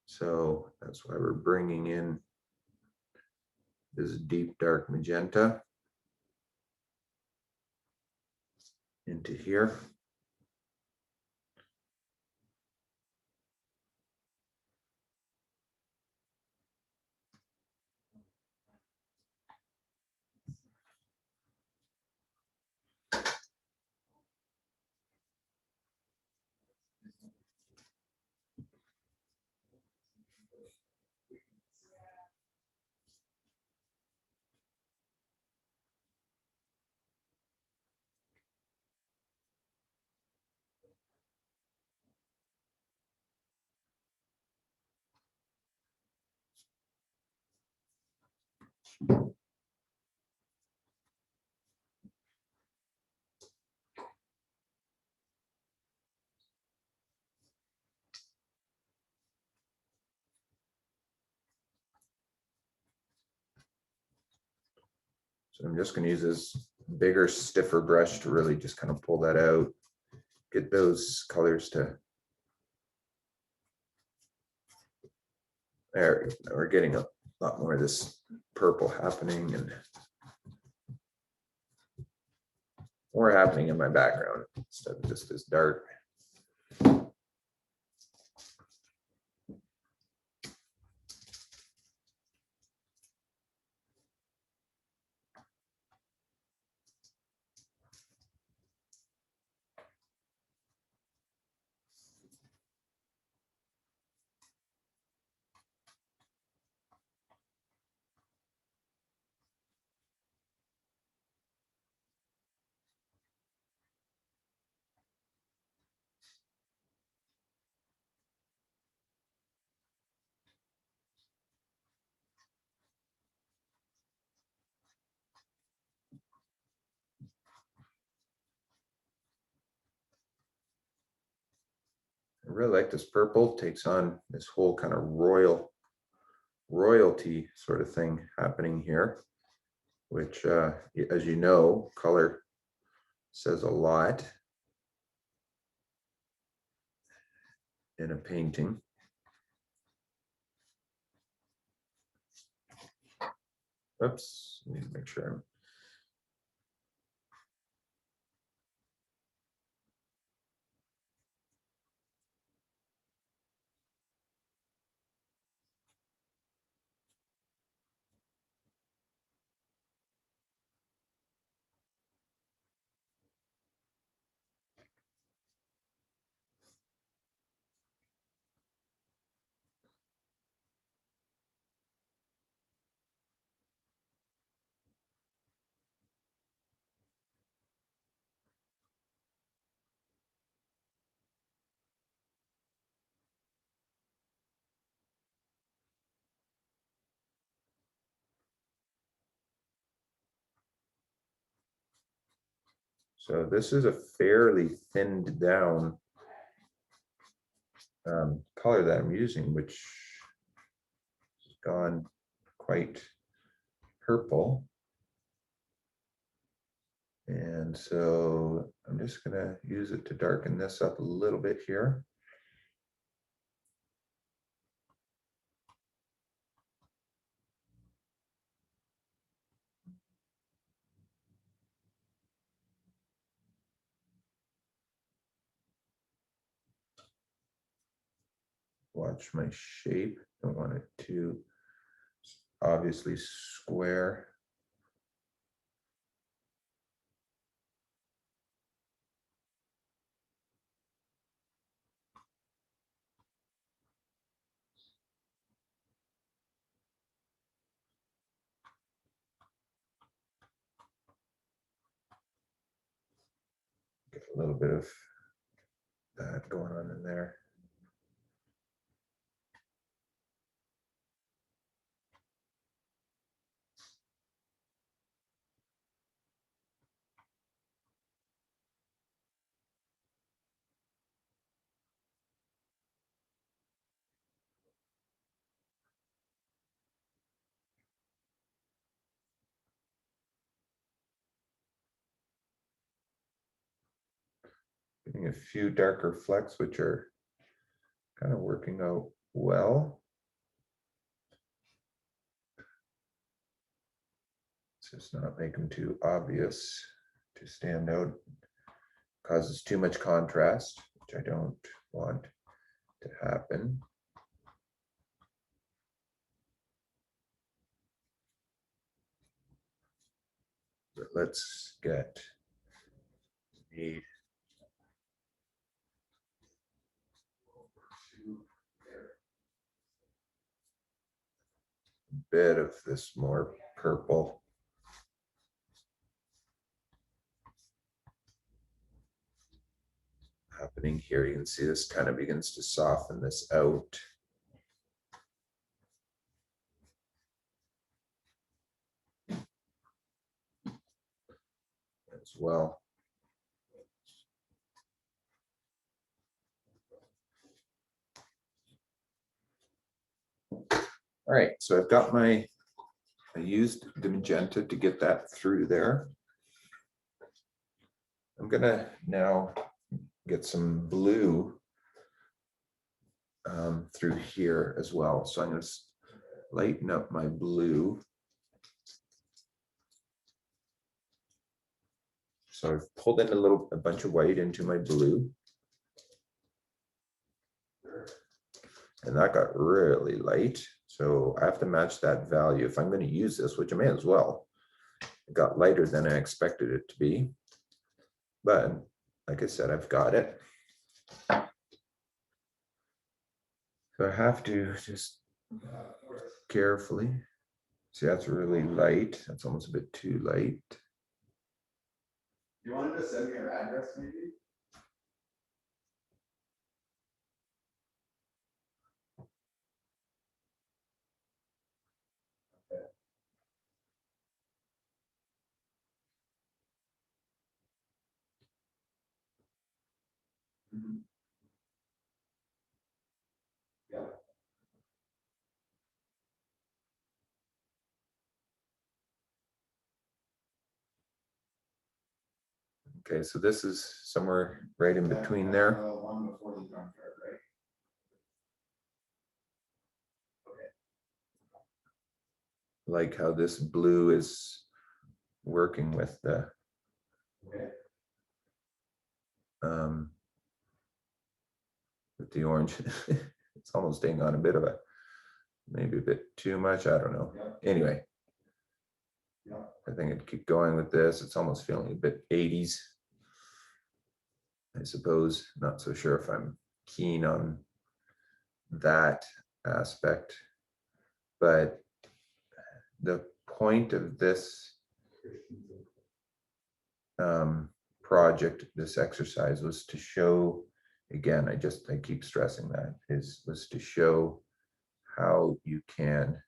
So that's why we're bringing in this deep dark magenta into here. So I'm just going to use this bigger, stiffer brush to really just kind of pull that out, get those colors to, there, we're getting a lot more of this purple happening and more happening in my background instead of just this dark. I really like this purple, takes on this whole kind of royalty sort of thing happening here, which, as you know, color says a lot in a painting. Oops, need to make sure I'm. So this is a fairly thinned down color that I'm using, which has gone quite purple. And so I'm just gonna use it to darken this up a little bit here. Watch my shape, don't want it too obviously square. A little bit of that going on in there. Getting a few darker flecks, which are kind of working out well. Let's just not make them too obvious to stand out. Causes too much contrast, which I don't want to happen. But let's get the bit of this more purple. Happening here. You can see this kind of begins to soften this out. As well. All right, so I've got I used the magenta to get that through there. I'm gonna now get some blue through here as well. So I'm gonna lighten up my blue. So I've pulled in a bunch of white into my blue. And that got really light. So I have to match that value if I'm going to use this, which I may as well. It got lighter than I expected it to be. But like I said, I've got it. So I have to just carefully. See, that's really light. That's almost a bit too light. You wanted to send me your address, maybe? Mhm. Yeah. Okay, so this is somewhere right in between there. One before the junkyard, right? Like how this blue is working with the Okay. with the orange. It's almost taking on a bit of maybe a bit too much. I don't know. Yeah. Anyway, Yeah. I think I'd keep going with this. It's almost feeling a bit 80s. I suppose. Not so sure if I'm keen on that aspect, but the point of this project, this exercise, was to show, again, I keep stressing that, was to show how you can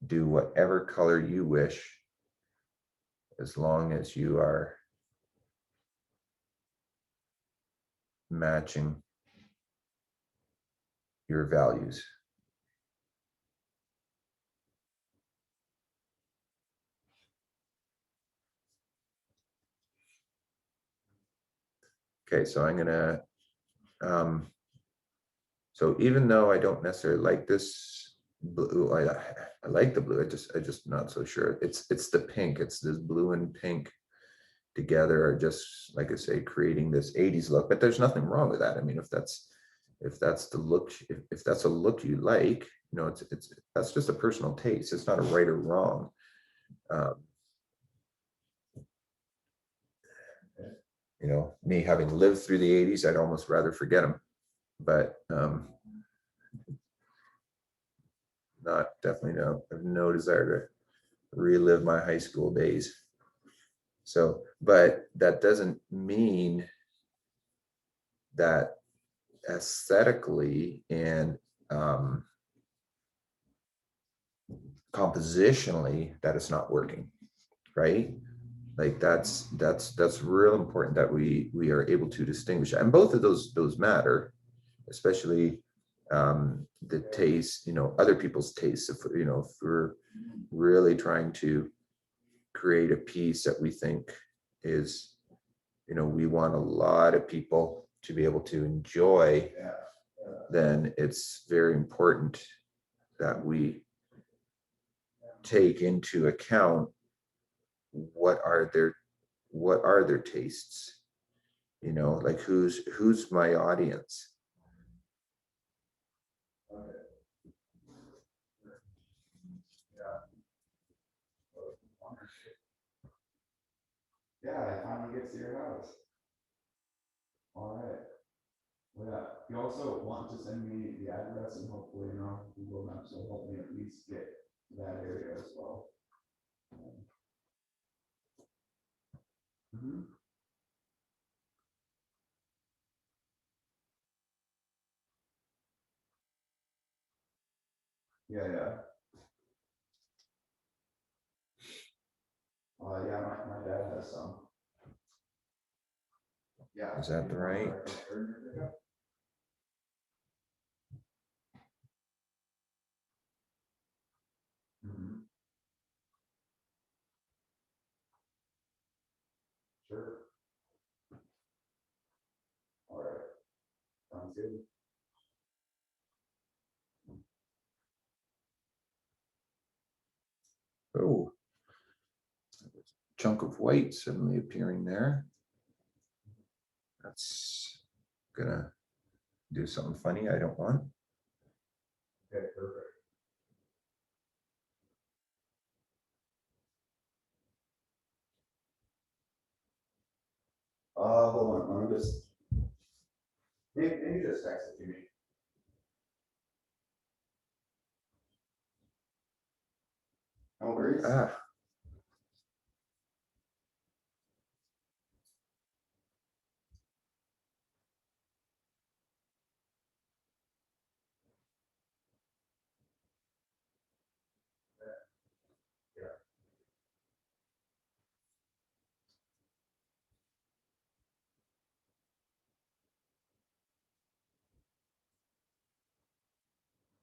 do whatever color you wish as long as you are matching your values. Okay, so I'm gonna, so even though I don't necessarily like this blue, I like the blue, I just not so sure. It's the pink, it's this blue and pink together are just, like I say, creating this 80s look, but there's nothing wrong with that. I mean, if that's the look, if that's a look you like, you know, that's just a personal taste. It's not a right or wrong. You know, me having lived through the 80s, I'd almost rather forget them, but not, definitely no, I have no desire to relive my high school days. So, but that doesn't mean that aesthetically and compositionally that it's not working, right? Like that's real important that we are able to distinguish, and both of those matter, especially the taste, you know, other people's tastes. If you know, if we're really trying to create a piece that we think is, you know, we want a lot of people to be able to enjoy, Yeah. then it's very important that we take into account what are their tastes, you know, like who's my audience. Okay. Yeah. Yeah, I finally get to your house. All right. Well, yeah, you also want to send me the address and hopefully, you know, Google Maps will help me at least get to that area as well. Mhm. Yeah, yeah. Yeah, my dad has some. Yeah. Is that you want right? direct return your pickup? Mhm. Sure. All right. Sounds good. Oh, chunk of white suddenly appearing there. That's gonna do something funny I don't want. Okay, perfect. Hold on, let me just, maybe just text it to me. No worries. Ah,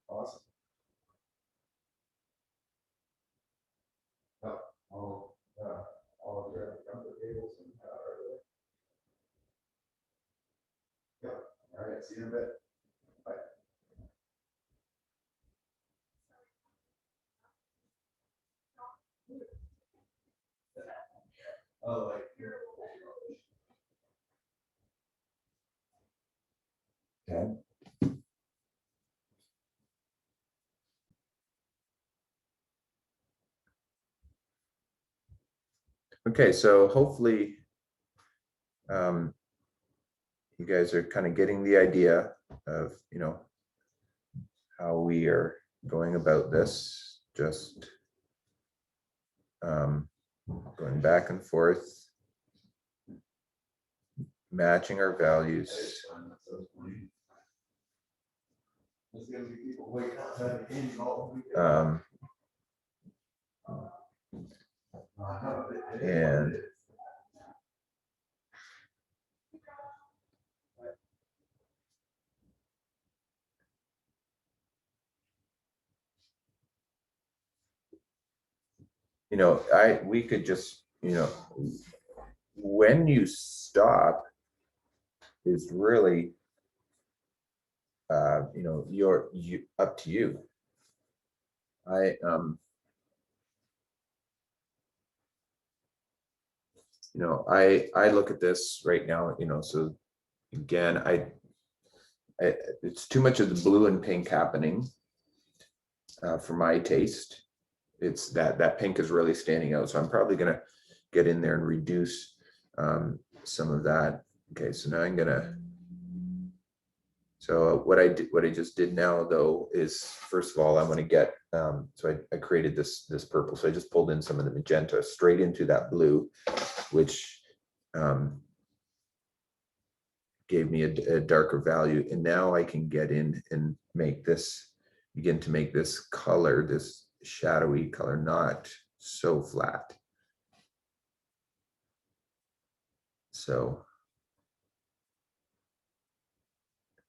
Awesome. Yep, I'll grab the comfort tables and, right away. Yep, all right, see you in a bit. Bye. Oh, like. okay. Okay, so hopefully you guys are kind of getting the idea of, you know, how we are going about this, just going back and forth, matching our values. There's gonna be people waiting outside the games all weekend. And you know, we could just, you know, when you stop is really you know, you up to you. You know, I look at this right now, you know, so again, it's too much of the blue and pink happening for my taste. It's that pink is really standing out, so I'm probably gonna get in there and reduce some of that. Okay, so now I'm gonna. So what I just did now though is, first of all, I'm gonna get so I created this purple, so I just pulled in some of the magenta straight into that blue. which gave me a darker value. And now I can get in and make this, begin to make this color, this shadowy color, not so flat. So,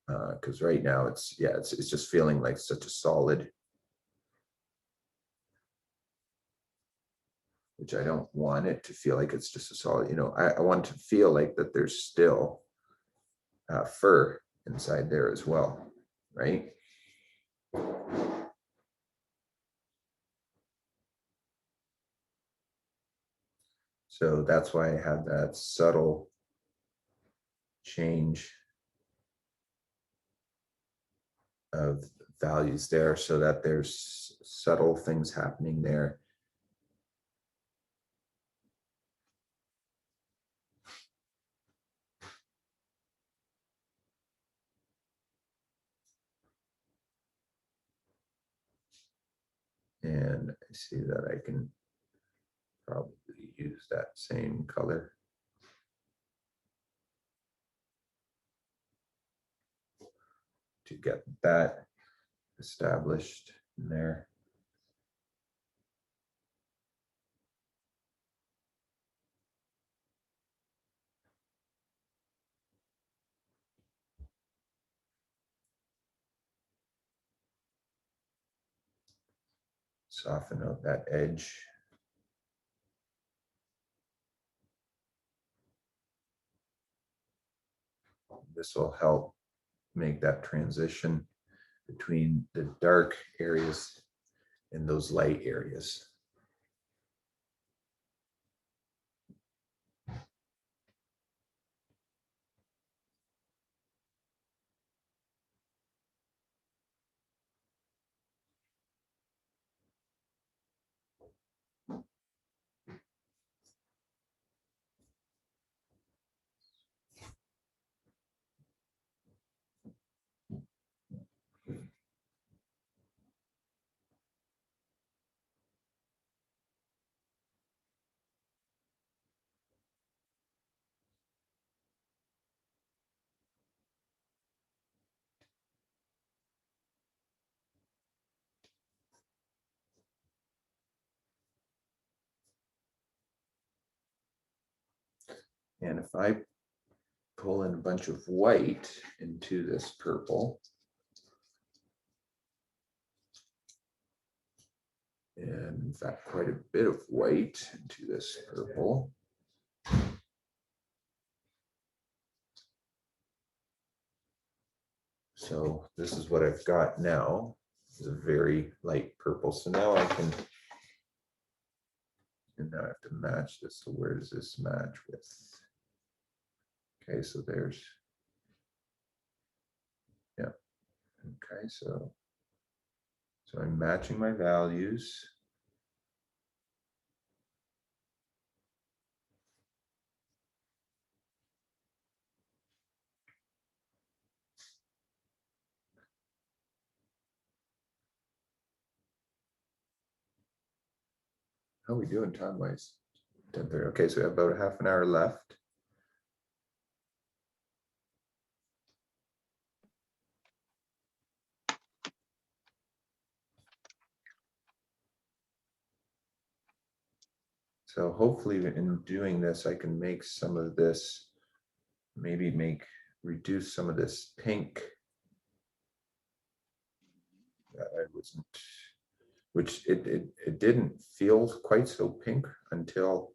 because right now it's just feeling like such a solid, which I don't want it to feel like it's just a solid, you know, I want to feel like that there's still fur inside there as well, right? So that's why I had that subtle change of values there, so that there's subtle things happening there. And I see that I can probably use that same color. To get that established in there. Soften out that edge. This will help make that transition between the dark areas and those light areas. And if I pull in a bunch of white into this purple, and in fact, quite a bit of white into this purple. So this is what I've got now. It's a very light purple. So now I can, and now I have to match this. So where does this match with? Okay, so there's, yeah. Okay, so I'm matching my values. How are we doing time-wise? 10:30. Okay, so we have about a half an hour left. So hopefully in doing this, I can make some of this, maybe reduce some of this pink that I wasn't, which it didn't feel quite so pink until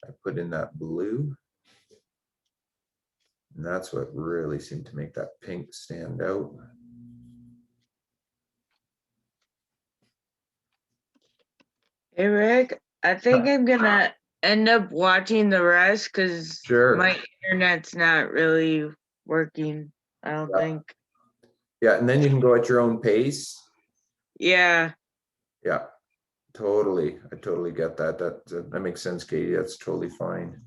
I put in that blue. And that's what really seemed to make that pink stand out. Hey Rick, I think I'm gonna end up watching the rest because Sure. my internet's not really working, I don't Yeah. think. Yeah, and then you can go at your own pace. Yeah, Yeah, totally. I totally get that. That makes sense, Katie. That's totally fine.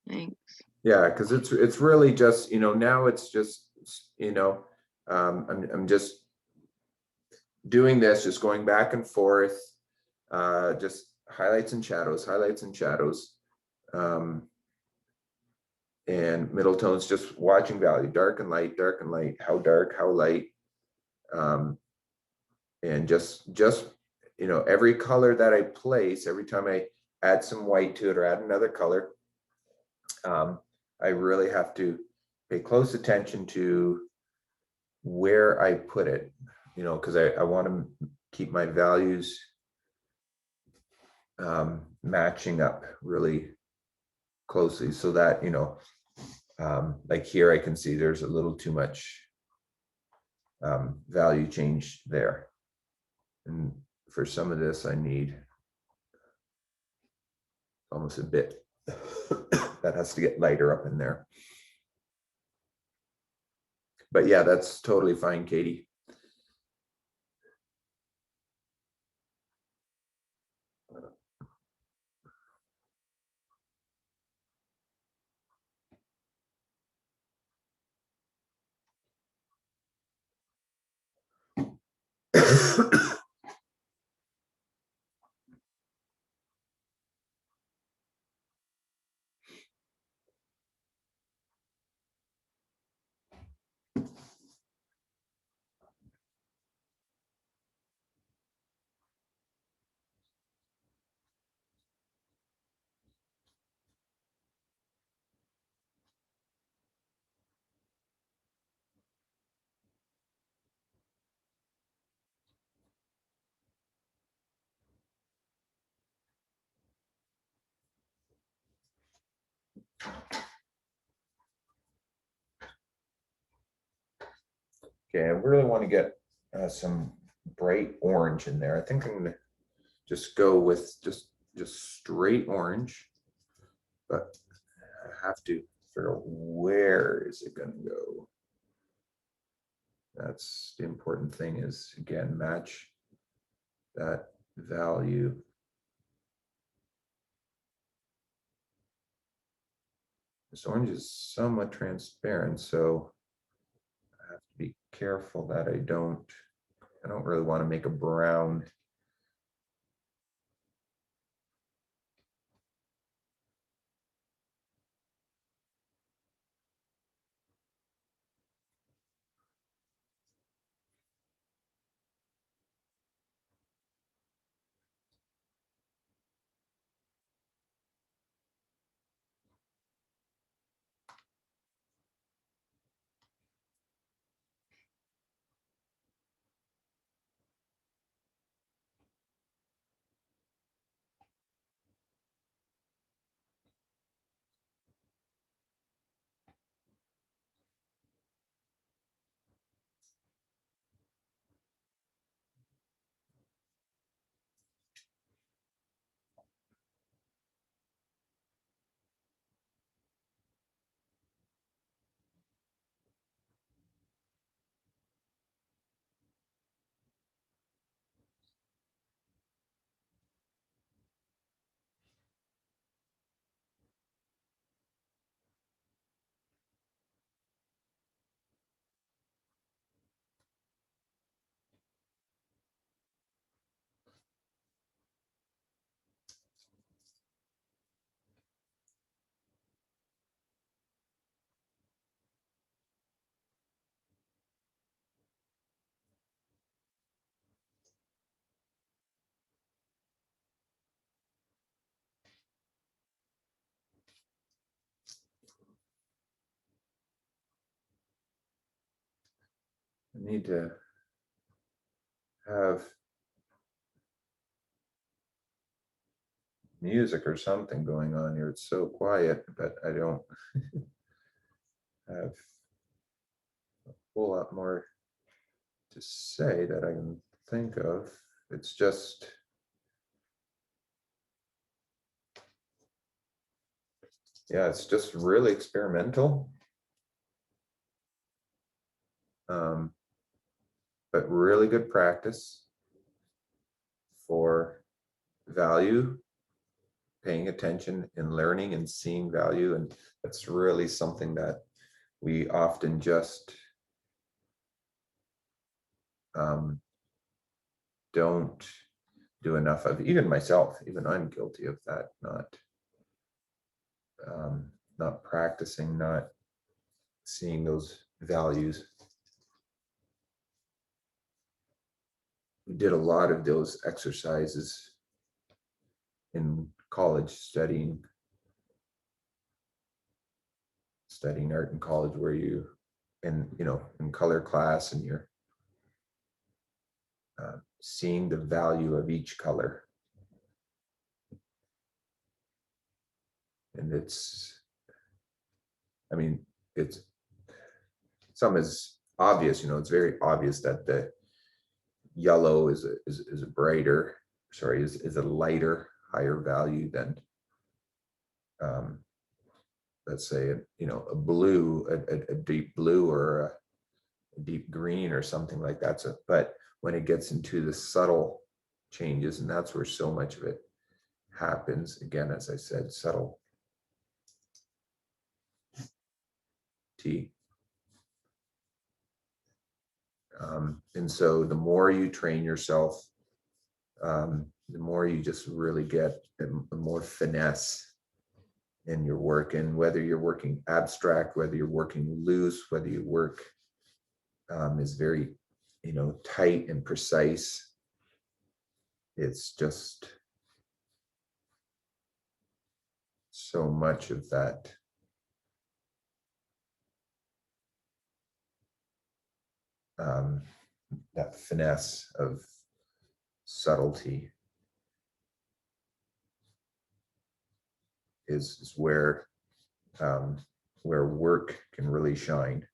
thanks. Yeah, because it's really just, you know, now it's just, you know, I'm just doing this, just going back and forth, just highlights and shadows, And middle tones, just watching value, dark and light, how dark, how light. And just, you know, every color that I place, every time I add some white to it or add another color, I really have to pay close attention to where I put it, you know, because I want to keep my values matching up really closely so that, you know, like here I can see there's a little too much value change there. And for some of this, I need almost a bit that has to get lighter up in there. But yeah, that's totally fine, Katie. Okay, I really want to get some bright orange in there. I think I'm gonna just go with just straight orange, but I have to figure out where is it gonna go. That's the important thing is, again, match that value. This orange is somewhat transparent, so I have to be careful that I don't really want to make a brown. I need to have music or something going on here. It's so quiet, but I don't have a whole lot more to say that I can think of. It's just, yeah, it's just really experimental. But really good practice for value, paying attention and learning and seeing value. And that's really something that we often just don't do enough of. Even myself, even I'm guilty of that, not not practicing, not seeing those values. We did a lot of those exercises in college, studying art in college, where you, in color class, and you're seeing the value of each color. And it's some is obvious, it's very obvious that the yellow is a brighter, is a lighter, higher value than, let's say, a blue, a deep blue, or a deep green, or something like that. So, but when it gets into the subtle changes, and that's where so much of it happens, again, as I said, subtle T. And so the more you train yourself, the more you just really get a more finesse in your work. And whether you're working abstract, whether you're working loose, whether you work is very, tight and precise, it's just so much of that. That finesse of subtlety is where work can really shine.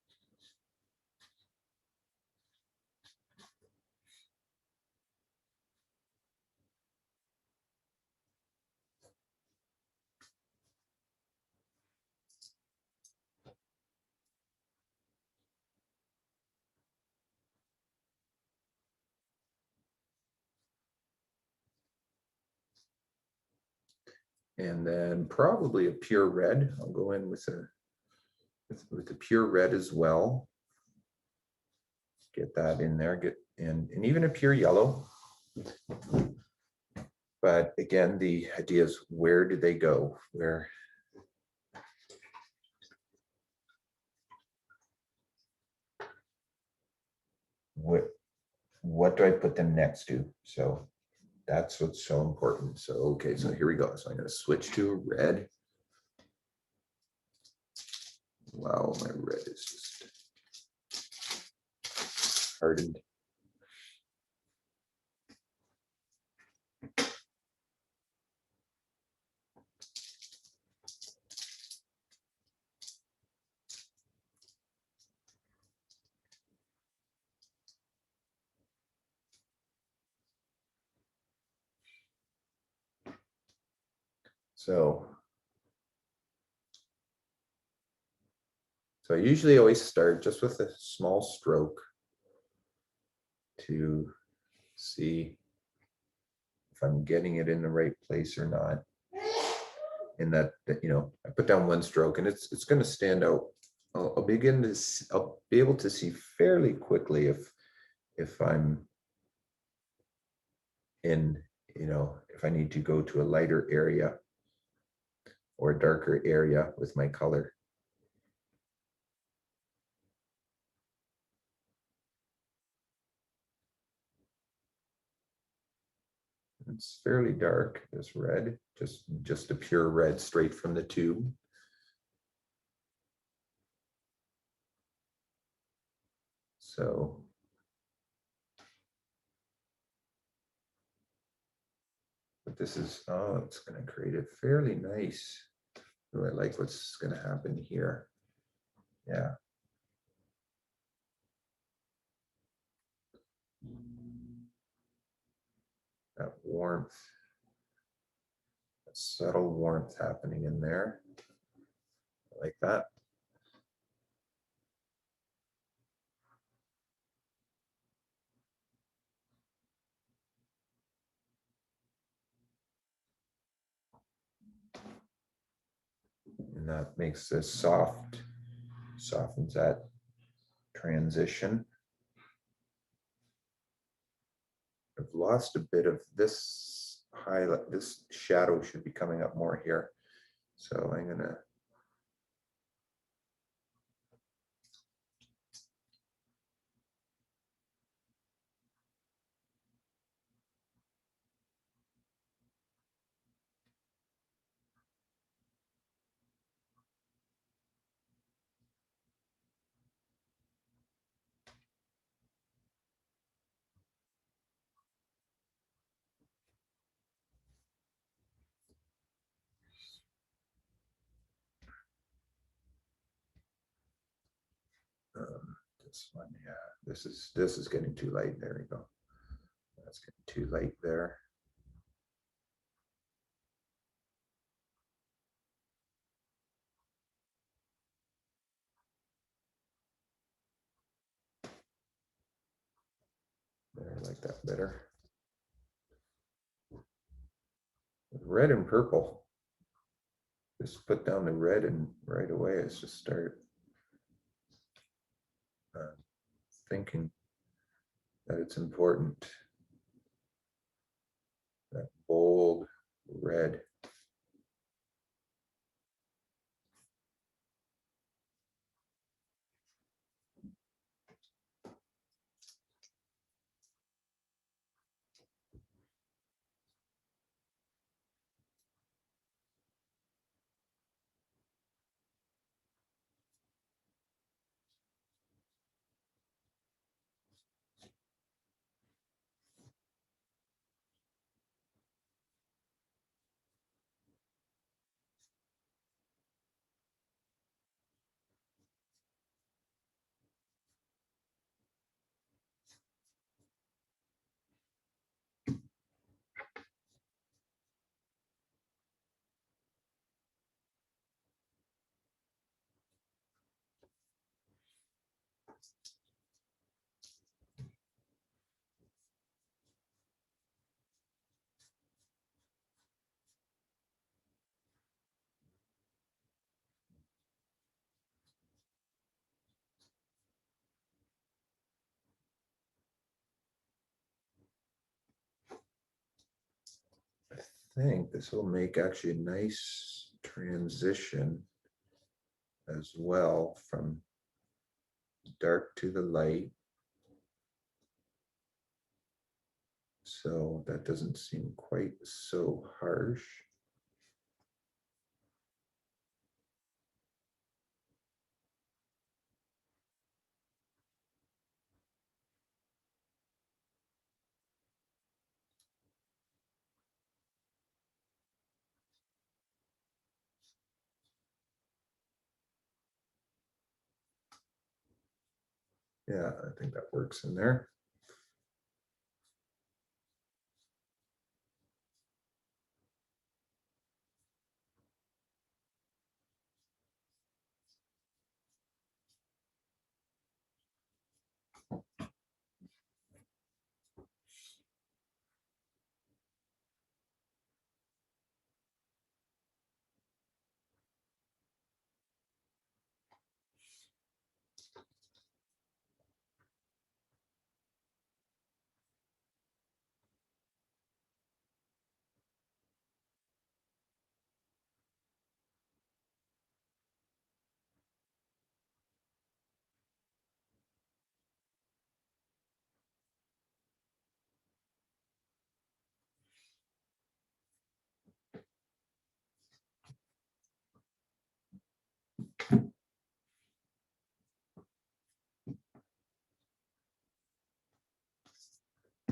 And then probably a pure red. I'll go in with a pure red as well. Get that in there. And even a pure yellow. But again, the idea is, where do they go? What do I put them next to? So that's what's so important. So, okay, so here we go. So I'm going to switch to a red. Wow, my red is just hardened. So I usually always start just with a small stroke to see if I'm getting it in the right place or not. And that, I put down one stroke, and it's going to stand out. I'll be able to see fairly quickly if I'm in, if I need to go to a lighter area or a darker area with my color. It's fairly dark, this red, just a pure red straight from the tube. So but this is, it's going to create a fairly nice, I like what's going to happen here. Yeah. That warmth, that subtle warmth happening in there. I like that. And that makes this softens that transition. I've lost a bit of this highlight. This shadow should be coming up more here. So I'm gonna. This one, yeah, this is getting too light. There we go. That's getting too light there. There, I like that better. Red and purple. Just put down the red and right away it's just start thinking that it's important. That bold red. I think this will make actually a nice transition as well from dark to the light. So that doesn't seem quite so harsh. Yeah, I think that works in there.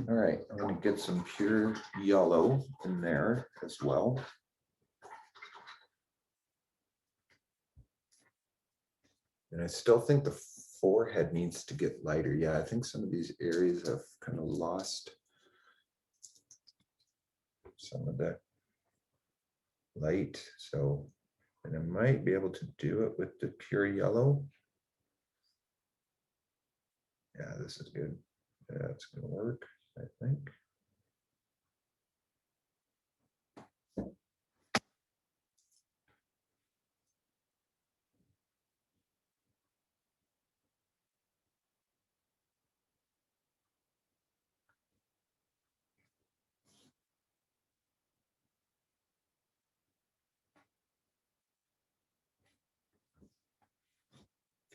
All right, I'm gonna get some pure yellow in there as well. And I still think the forehead needs to get lighter. Yeah, I think some of these areas have kind of lost some of that light. So, and I might be able to do it with the pure yellow. Yeah, this is good. Yeah, it's gonna work, I think.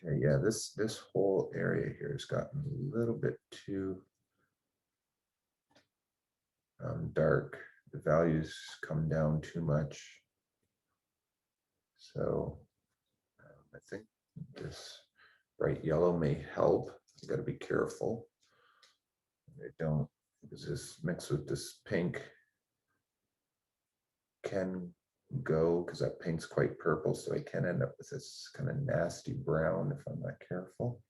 Okay, yeah, this whole area here has gotten a little bit too dark. The values come down too much. So I think this bright yellow may help. You got to be careful. I don't, because this mixed with this pink can go, because that pink's quite purple, so I can end up with this kind of nasty brown if I'm not careful.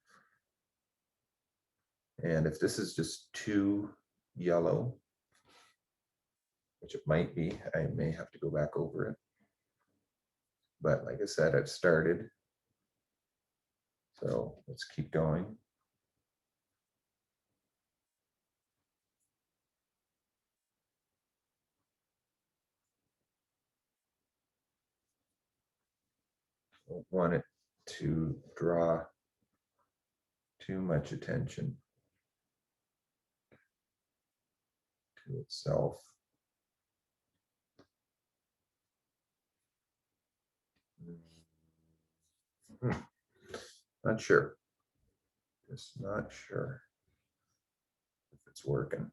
And if this is just too yellow, which it might be, I may have to go back over it. But like I said, I've started. So let's keep going. Don't want it to draw too much attention to itself. Not sure. Just not sure if it's working.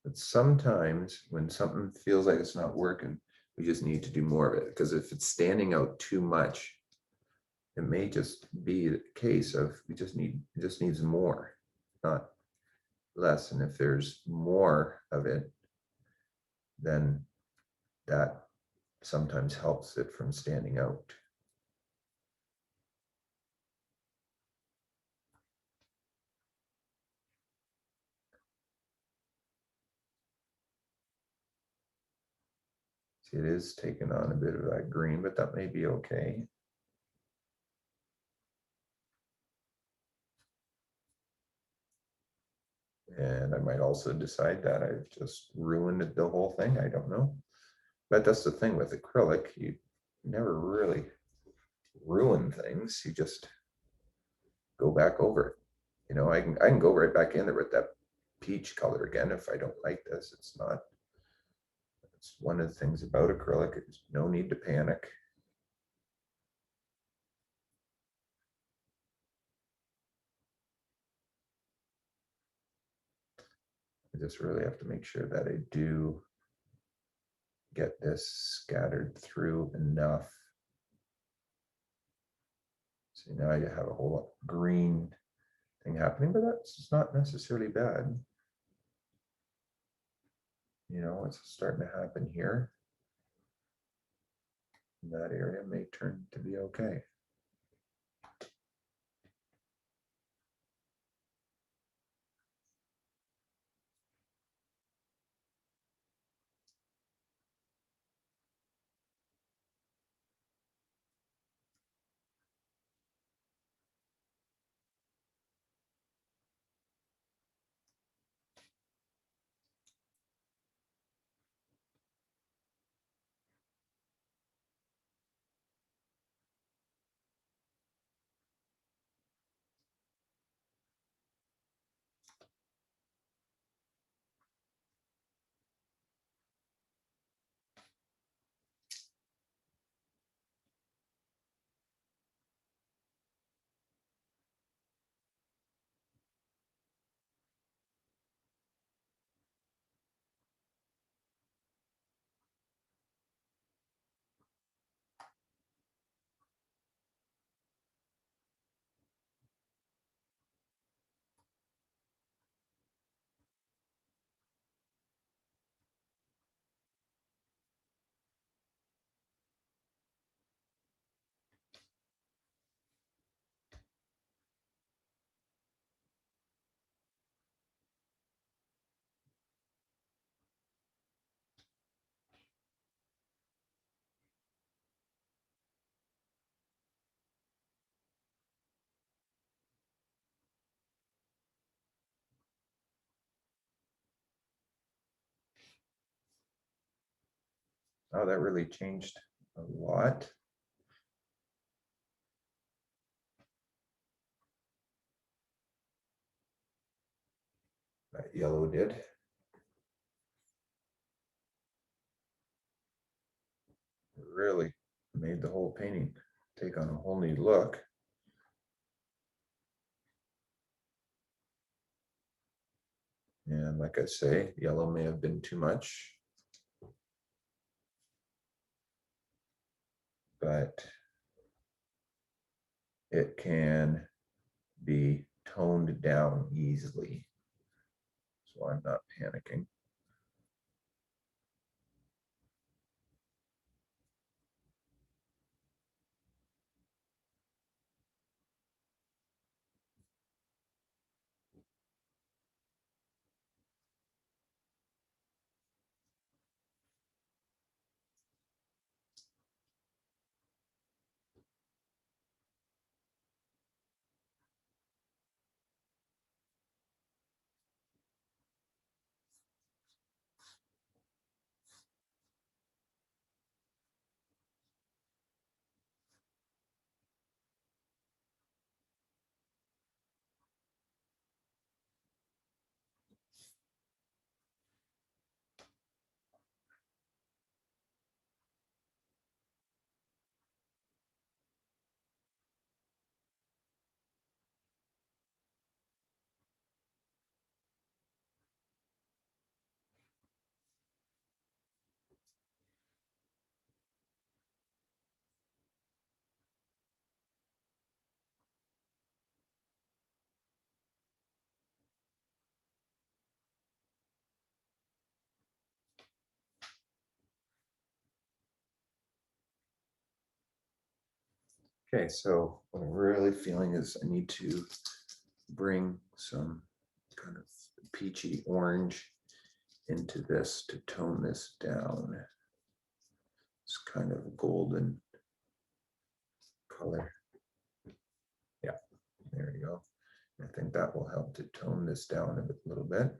But sometimes when something feels like it's not working, we just need to do more of it. Because if it's standing out too much, it may just be the case of it just needs more, not less. And if there's more of it, then that sometimes helps it from standing out. See, it is taking on a bit of that green, but that may be okay. And I might also decide that I've just ruined the whole thing. I don't know. But that's the thing with acrylic. You never really ruin things. You just go back over it. You know, I can go right back in there with that peach color again if I don't like this. It's not. It's one of the things about acrylic. There's no need to panic. I just really have to make sure that I do get this scattered through enough. So now I have a whole green thing happening, but that's not necessarily bad. You know, it's starting to happen here. That area may turn to be okay. Oh, that really changed a lot. That yellow did. really made the whole painting take on a whole new look. And like I say, yellow may have been too much. But it can be toned down easily. So I'm not panicking. Okay, so what I'm really feeling is I need to bring some kind of peachy orange into this to tone this down. It's kind of golden color. Yeah, there you go. I think that will help to tone this down a little bit.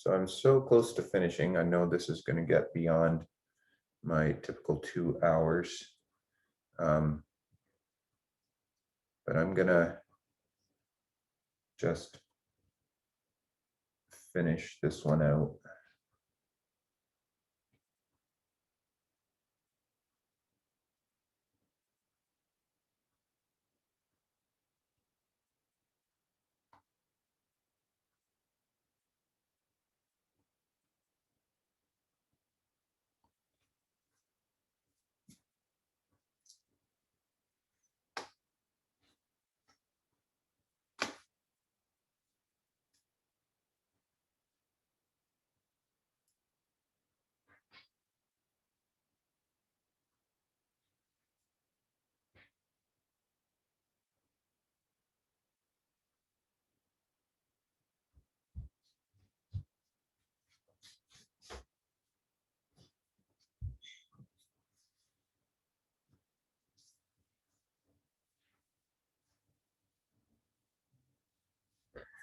So I'm so close to finishing. I know this is going to get beyond my typical 2 hours. But I'm gonna just finish this one out.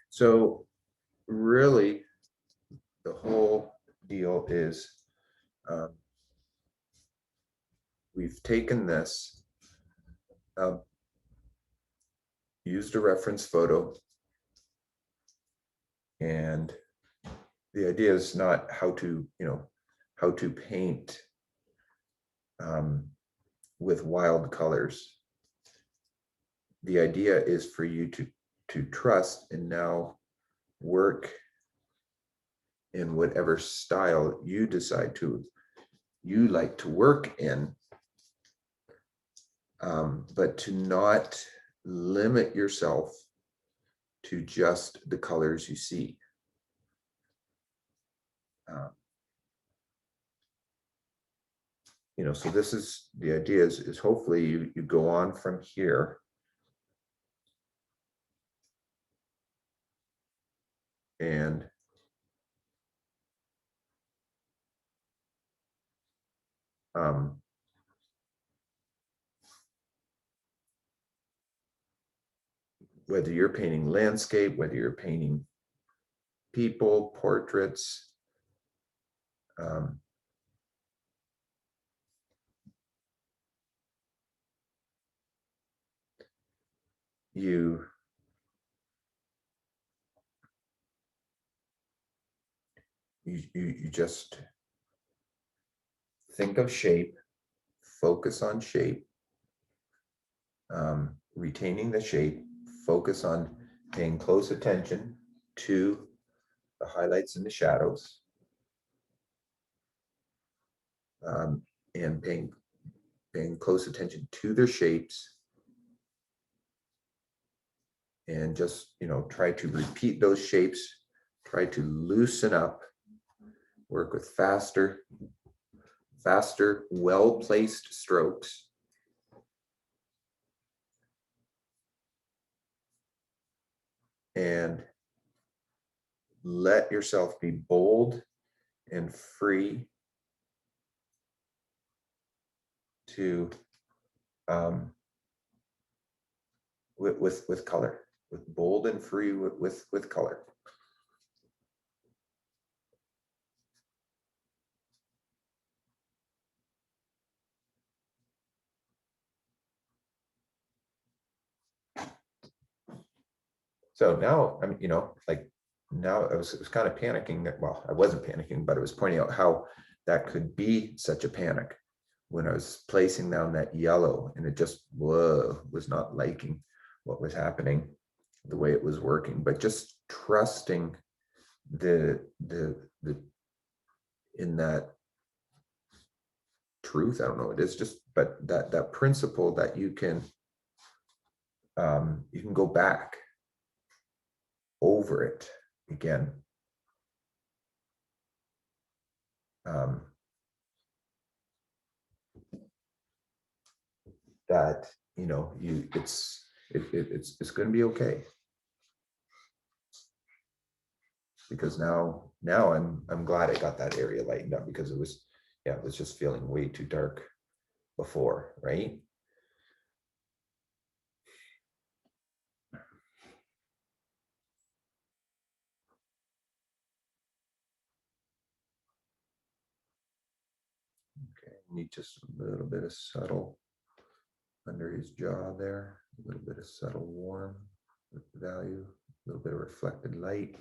So really, the whole deal is we've taken this, used a reference photo, and the idea is not how to, how to paint with wild colors. The idea is for you to trust and now work in whatever style you decide you like to work in, but to not limit yourself to just the colors you see. So this is the idea is hopefully you go on from here and whether you're painting landscape, whether you're painting people, portraits, you just think of shape, focus on shape, retaining the shape, focus on paying close attention to the highlights and the shadows, and paying close attention to their shapes, and just try to repeat those shapes, try to loosen up, work with faster, well-placed strokes. And let yourself be bold and free to with color, with bold and free with color. So now I'm, like now I was kind of panicking that, well, I wasn't panicking, but I was pointing out how that could be such a panic when I was placing down that yellow, and it just was not liking what was happening, the way it was working, but just trusting the in that truth. I don't know, it is just, but that principle that you can go back over it again. That it's going to be okay, because now I'm glad I got that area lightened up, because it was just feeling way too dark before, right? Okay, need just a little bit of subtle under his jaw there, a little bit of subtle warm value, a little bit of reflected light.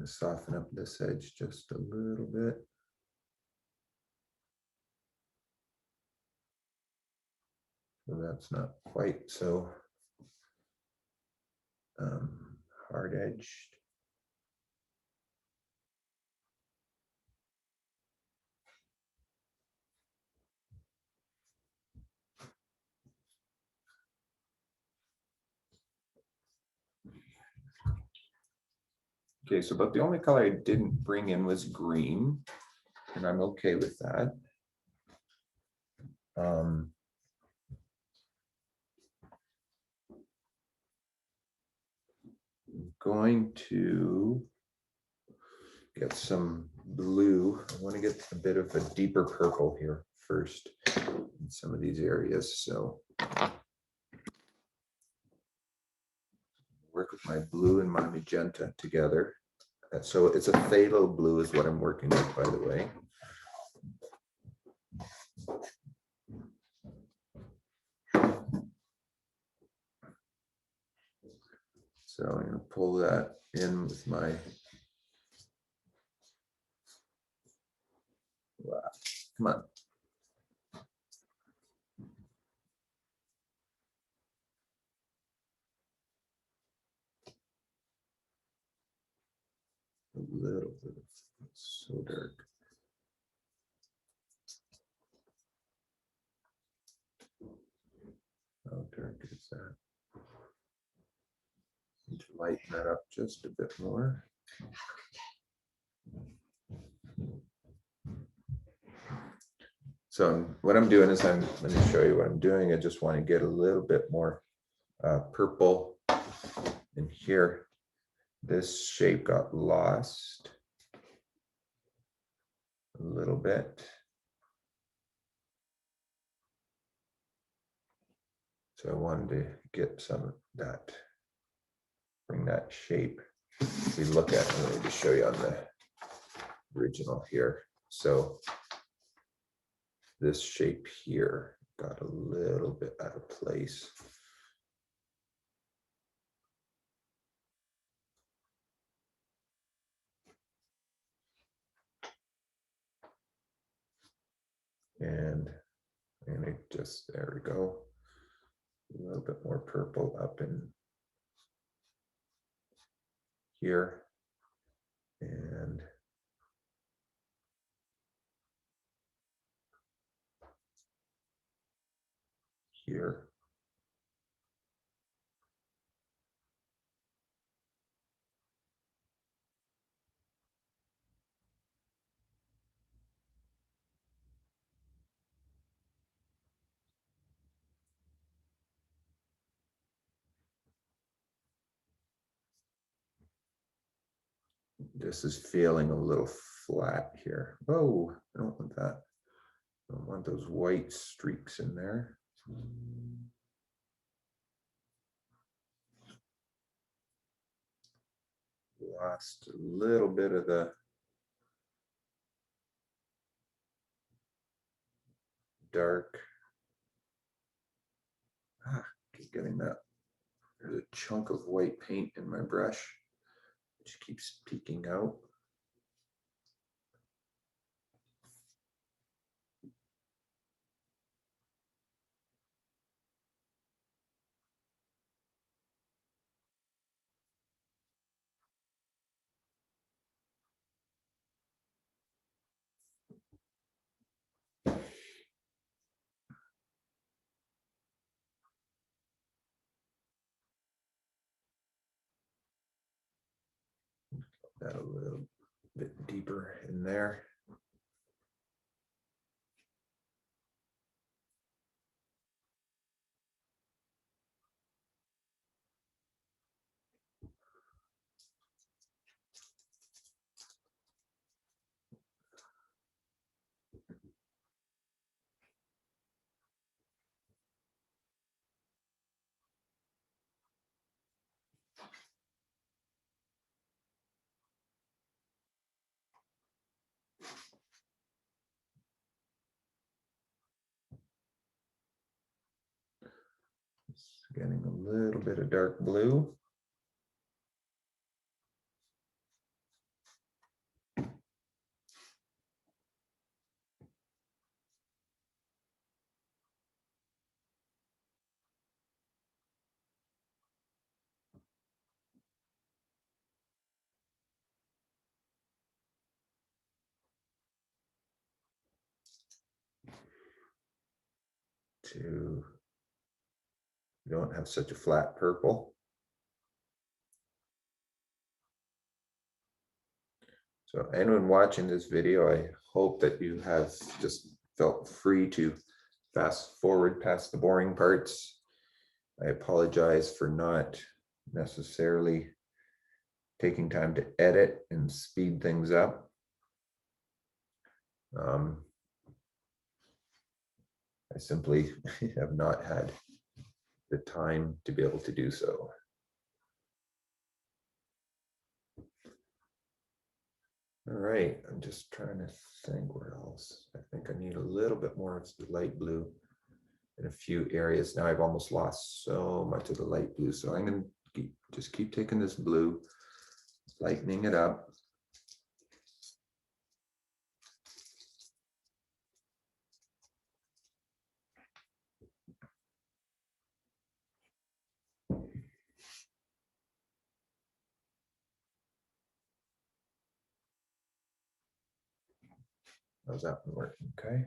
Soften up this edge just a little bit. So that's not quite so hard edged. Okay, so about the only color I didn't bring in was green, and I'm okay with that. Um, going to get some blue. I want to get a bit of a deeper purple here first in some of these areas. So work with my blue and my magenta together. So it's a phthalo blue is what I'm working with, by the way. So I'm going to pull that in with my, wow, come on. A little bit of, it's so dark. How dark is that? Need to lighten that up just a bit more. So what I'm doing is I'm going to show you what I'm doing. I just want to get a little bit more purple in here. This shape got lost a little bit. So I wanted to get some of that, bring that shape. We look at, let me just show you on the original here. So this shape here got a little bit out of place. And it just, there we go. A little bit more purple up in here. And here. This is feeling a little flat here. Oh, I don't want that. I don't want those white streaks in there. Lost a little bit of the dark. Keep getting that. There's a chunk of white paint in my brush, which keeps peeking out. That a little bit deeper in there. It's getting a little bit of dark blue. To you don't have such a flat purple. So anyone watching this video, I hope that you have just felt free to fast forward past the boring parts. I apologize for not necessarily taking time to edit and speed things up. I simply have not had the time to be able to do so. All right, I'm just trying to think where else. I think I need a little bit more of the light blue in a few areas. Now I've almost lost so much of the light blue. So I'm gonna just keep taking this blue, lightening it up. How's that one working? Okay.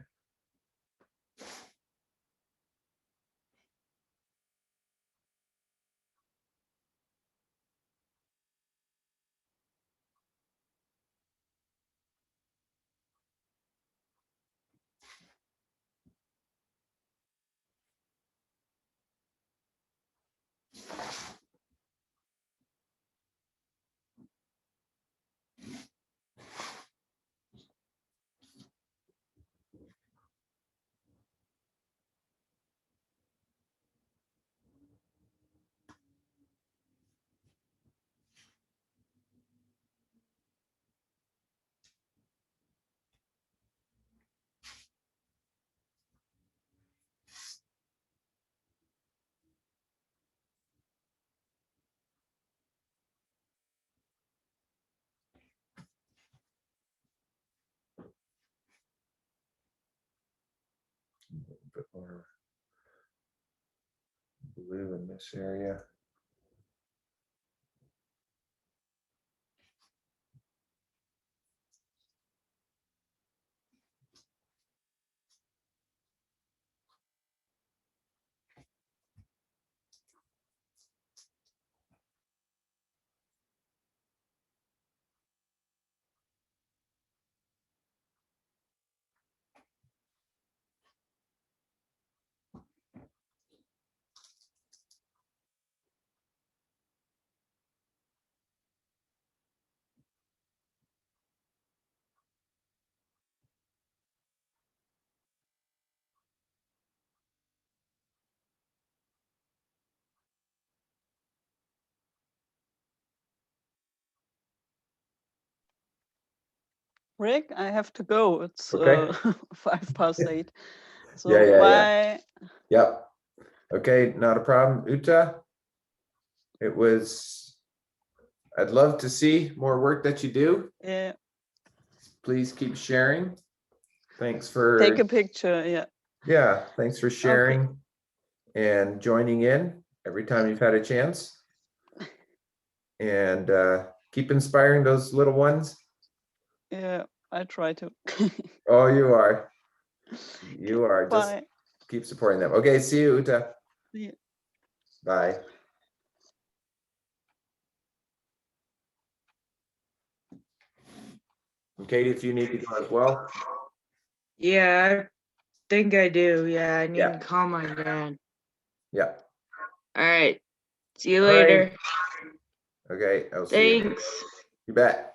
A little bit more blue in this area. Rick, I have to go. It's Okay. 8:05. So Yeah. bye. Yep. Okay, not a problem. Uta, I'd love to see more work that you do. Yeah, Please keep sharing. Thanks take a for, picture. yeah, thanks for Okay. sharing and joining in every time you've had a chance. And keep inspiring those little ones. Yeah, I try to. Oh, you are. You are. Just Bye. keep supporting them. Okay, see you, Uta. See you. Bye. And Katie, if you need to go as well. Yeah, I think I do. Yeah, I need Yeah. to call my dad. Yeah. All right. See you All right. later. Okay, I'll see you. Thanks. You bet.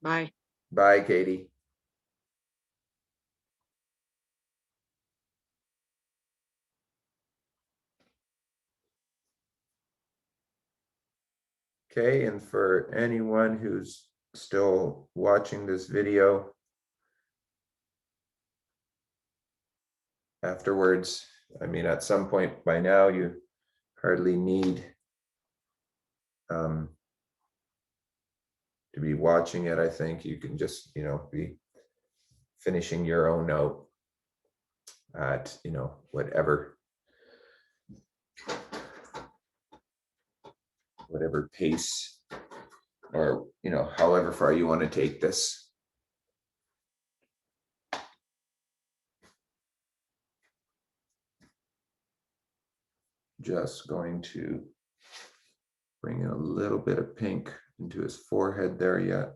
Bye. Bye, Katie. Okay, and for anyone who's still watching this video afterwards, I mean, at some point by now, you hardly need to be watching it. I think you can just, be finishing your own note at, whatever pace or, however far you want to take this. Just going to bring in a little bit of pink into his forehead there yet.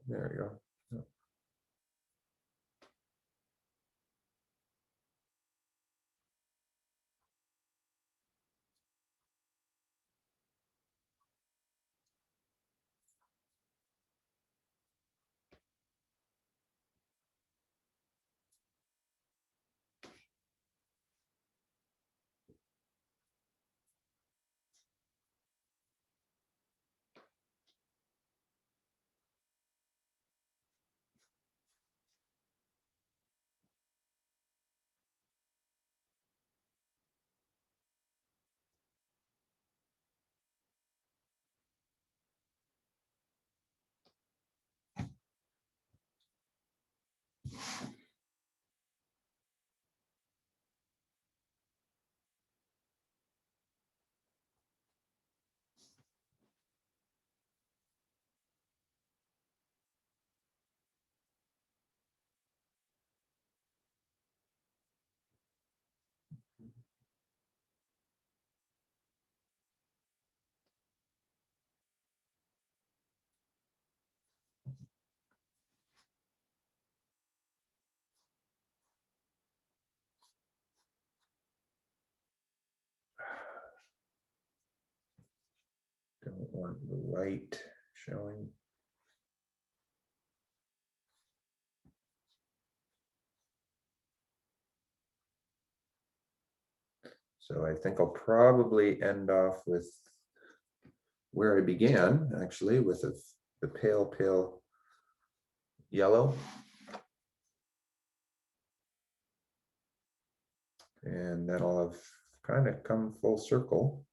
There we go. Yeah. Don't want the white showing. So I think I'll probably end off with where I began, actually, with the pale yellow. And then I'll have kind of come full circle.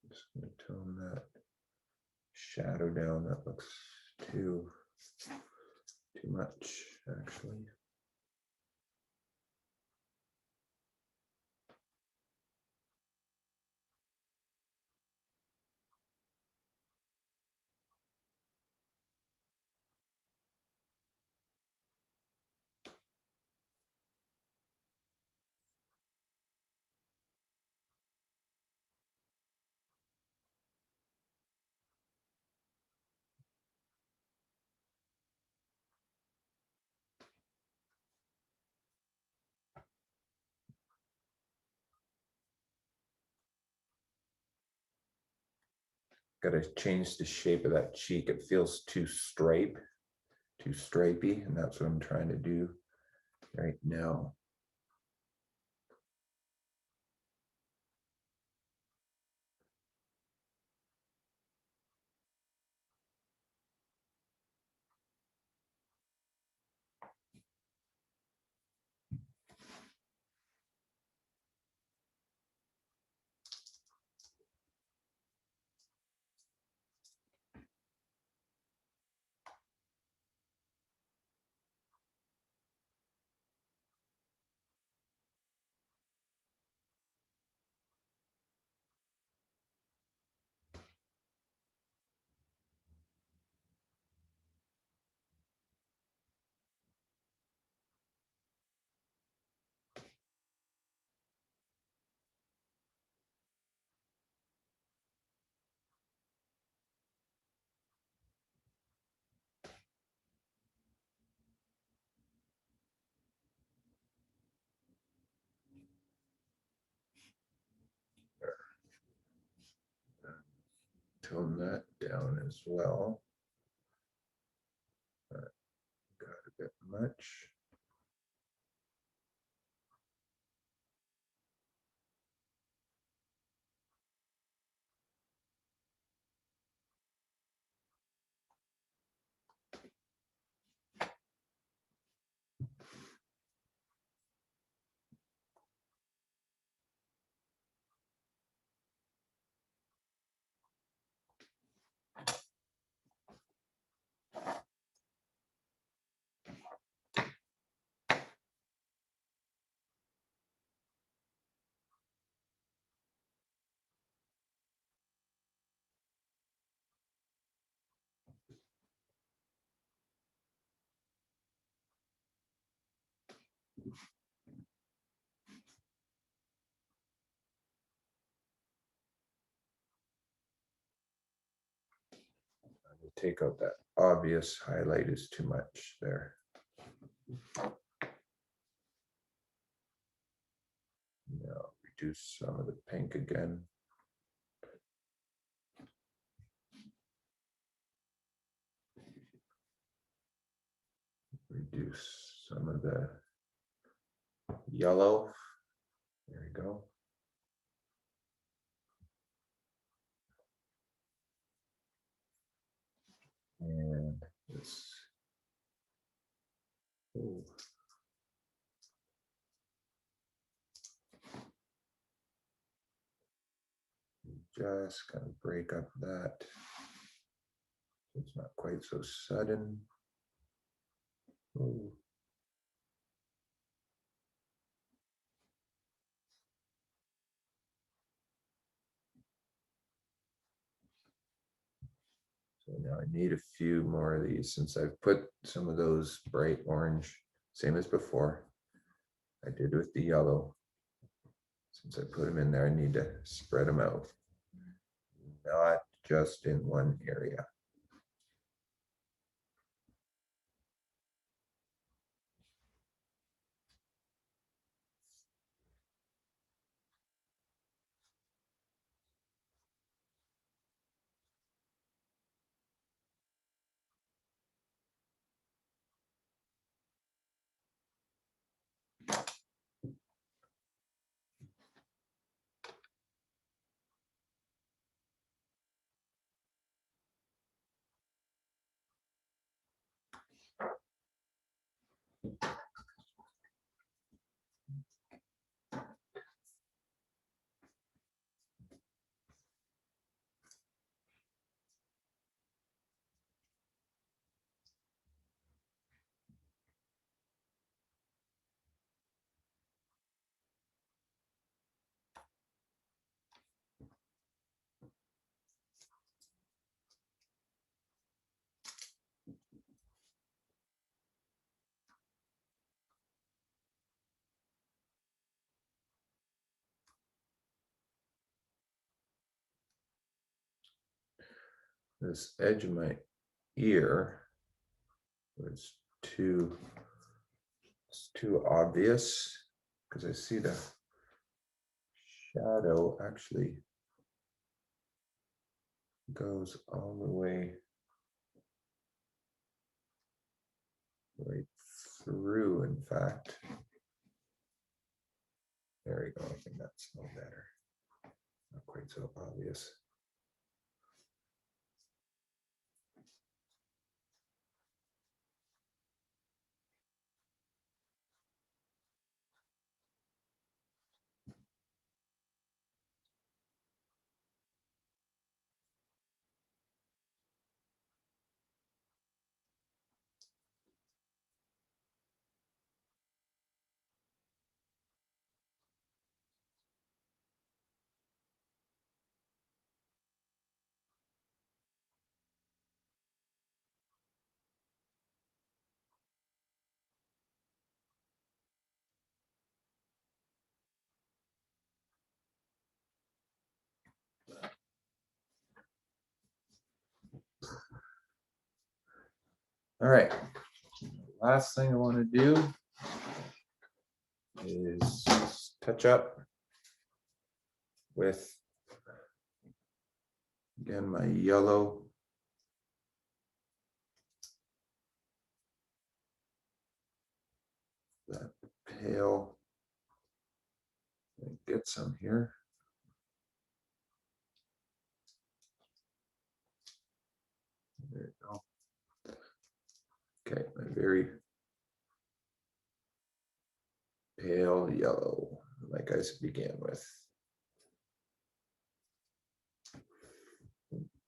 Just gonna tone that shadow down. That looks too much, actually. Got to change the shape of that cheek. It feels too stripy, and that's what I'm trying to do right now. Tone that down as well. Got a bit much. take out that obvious highlight is too much there. Now reduce some of the pink again. Reduce some of the yellow. There we go. And this. Oh. Just kind of break up that. It's not quite so sudden. Oh. So now I need a few more of these since I've put some of those bright orange, same as before. I did with the yellow. Since I put them in there, I need to spread them out. Not just in one area. This edge of my ear was it's too obvious because I see the shadow actually goes all the way right through, in fact. There we go. I think that's no better. Not quite so obvious. All right. Last thing I want to do is touch up with, again, my yellow. That pale. Get some here. There you go. Okay, a very pale yellow, like I began with.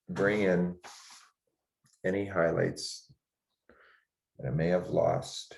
Bring in any highlights that I may have lost.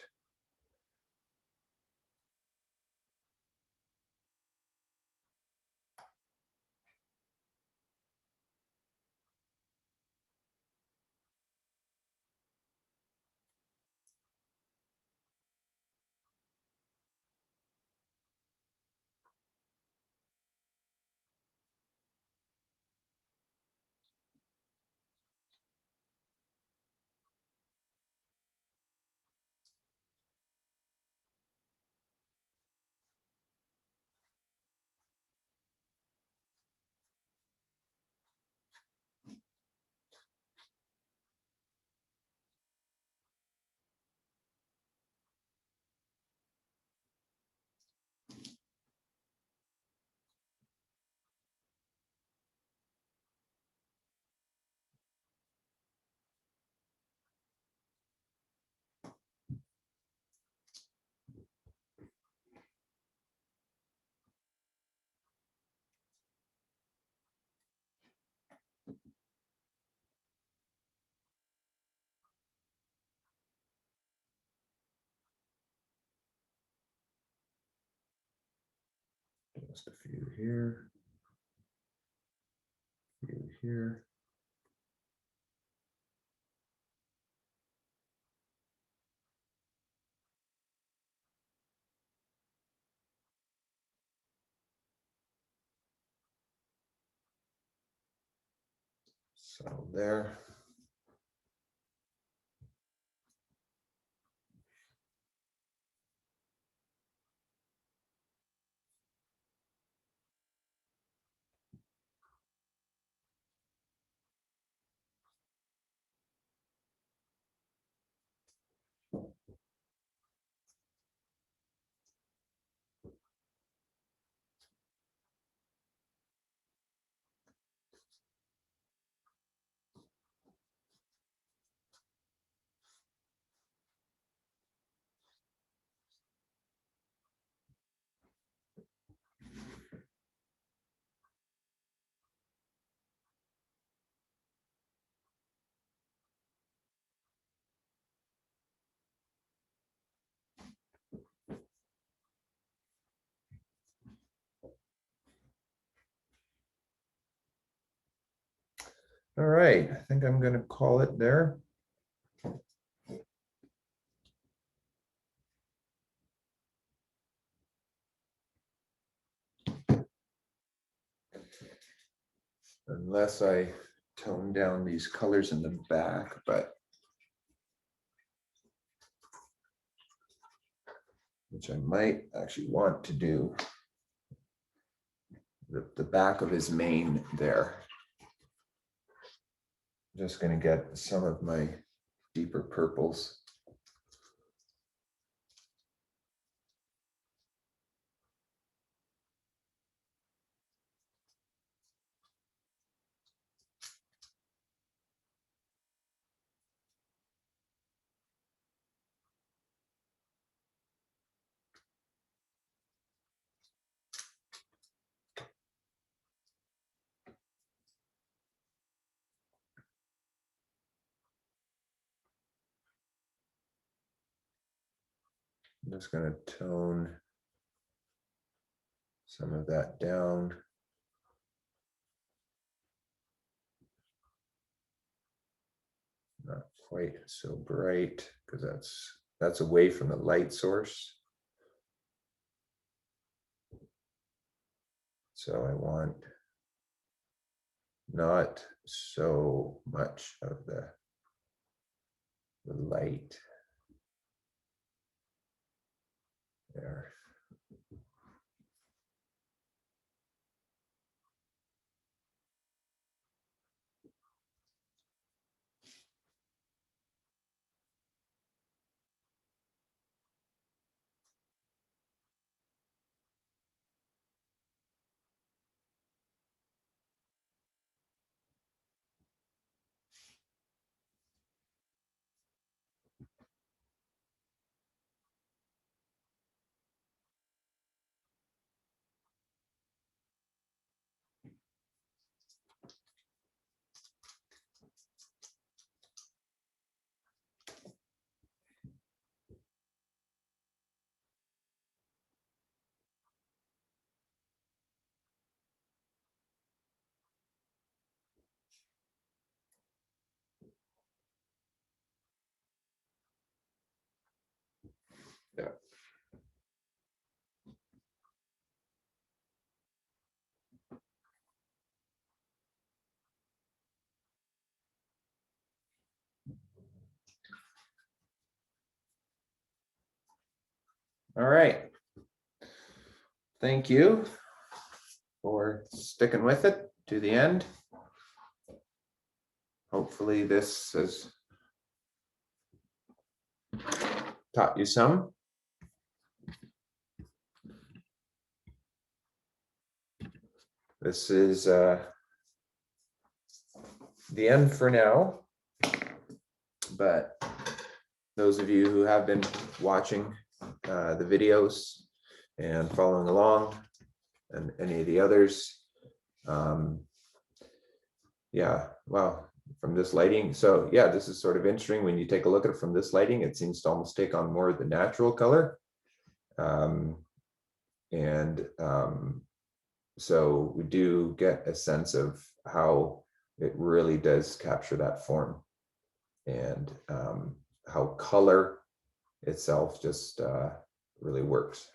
Just a few here. Few here. So there. All right, I think I'm going to call it there. Unless I tone down these colors in the back, but which I might actually want to do. The back of his mane there. Just going to get some of my deeper purples. I'm just going to tone some of that down. Not quite so bright because that's away from the light source. So I want not so much of the light there. Yeah. All right. Thank you for sticking with it to the end. Hopefully this has taught you some. This is the end for now, but those of you who have been watching the videos and following along, and any of the others, yeah, wow, from this lighting. So yeah, this is sort of interesting. When you take a look at it from this lighting, it seems to almost take on more of the natural color. So we do get a sense of how it really does capture that form, and how color itself just really works.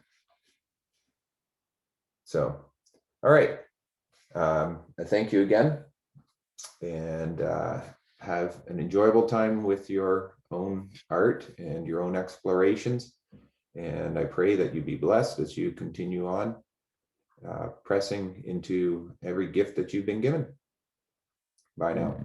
So, all right. I thank you again, and have an enjoyable time with your own art and your own explorations. And I pray that you be blessed as you continue on, pressing into every gift that you've been given. Bye now.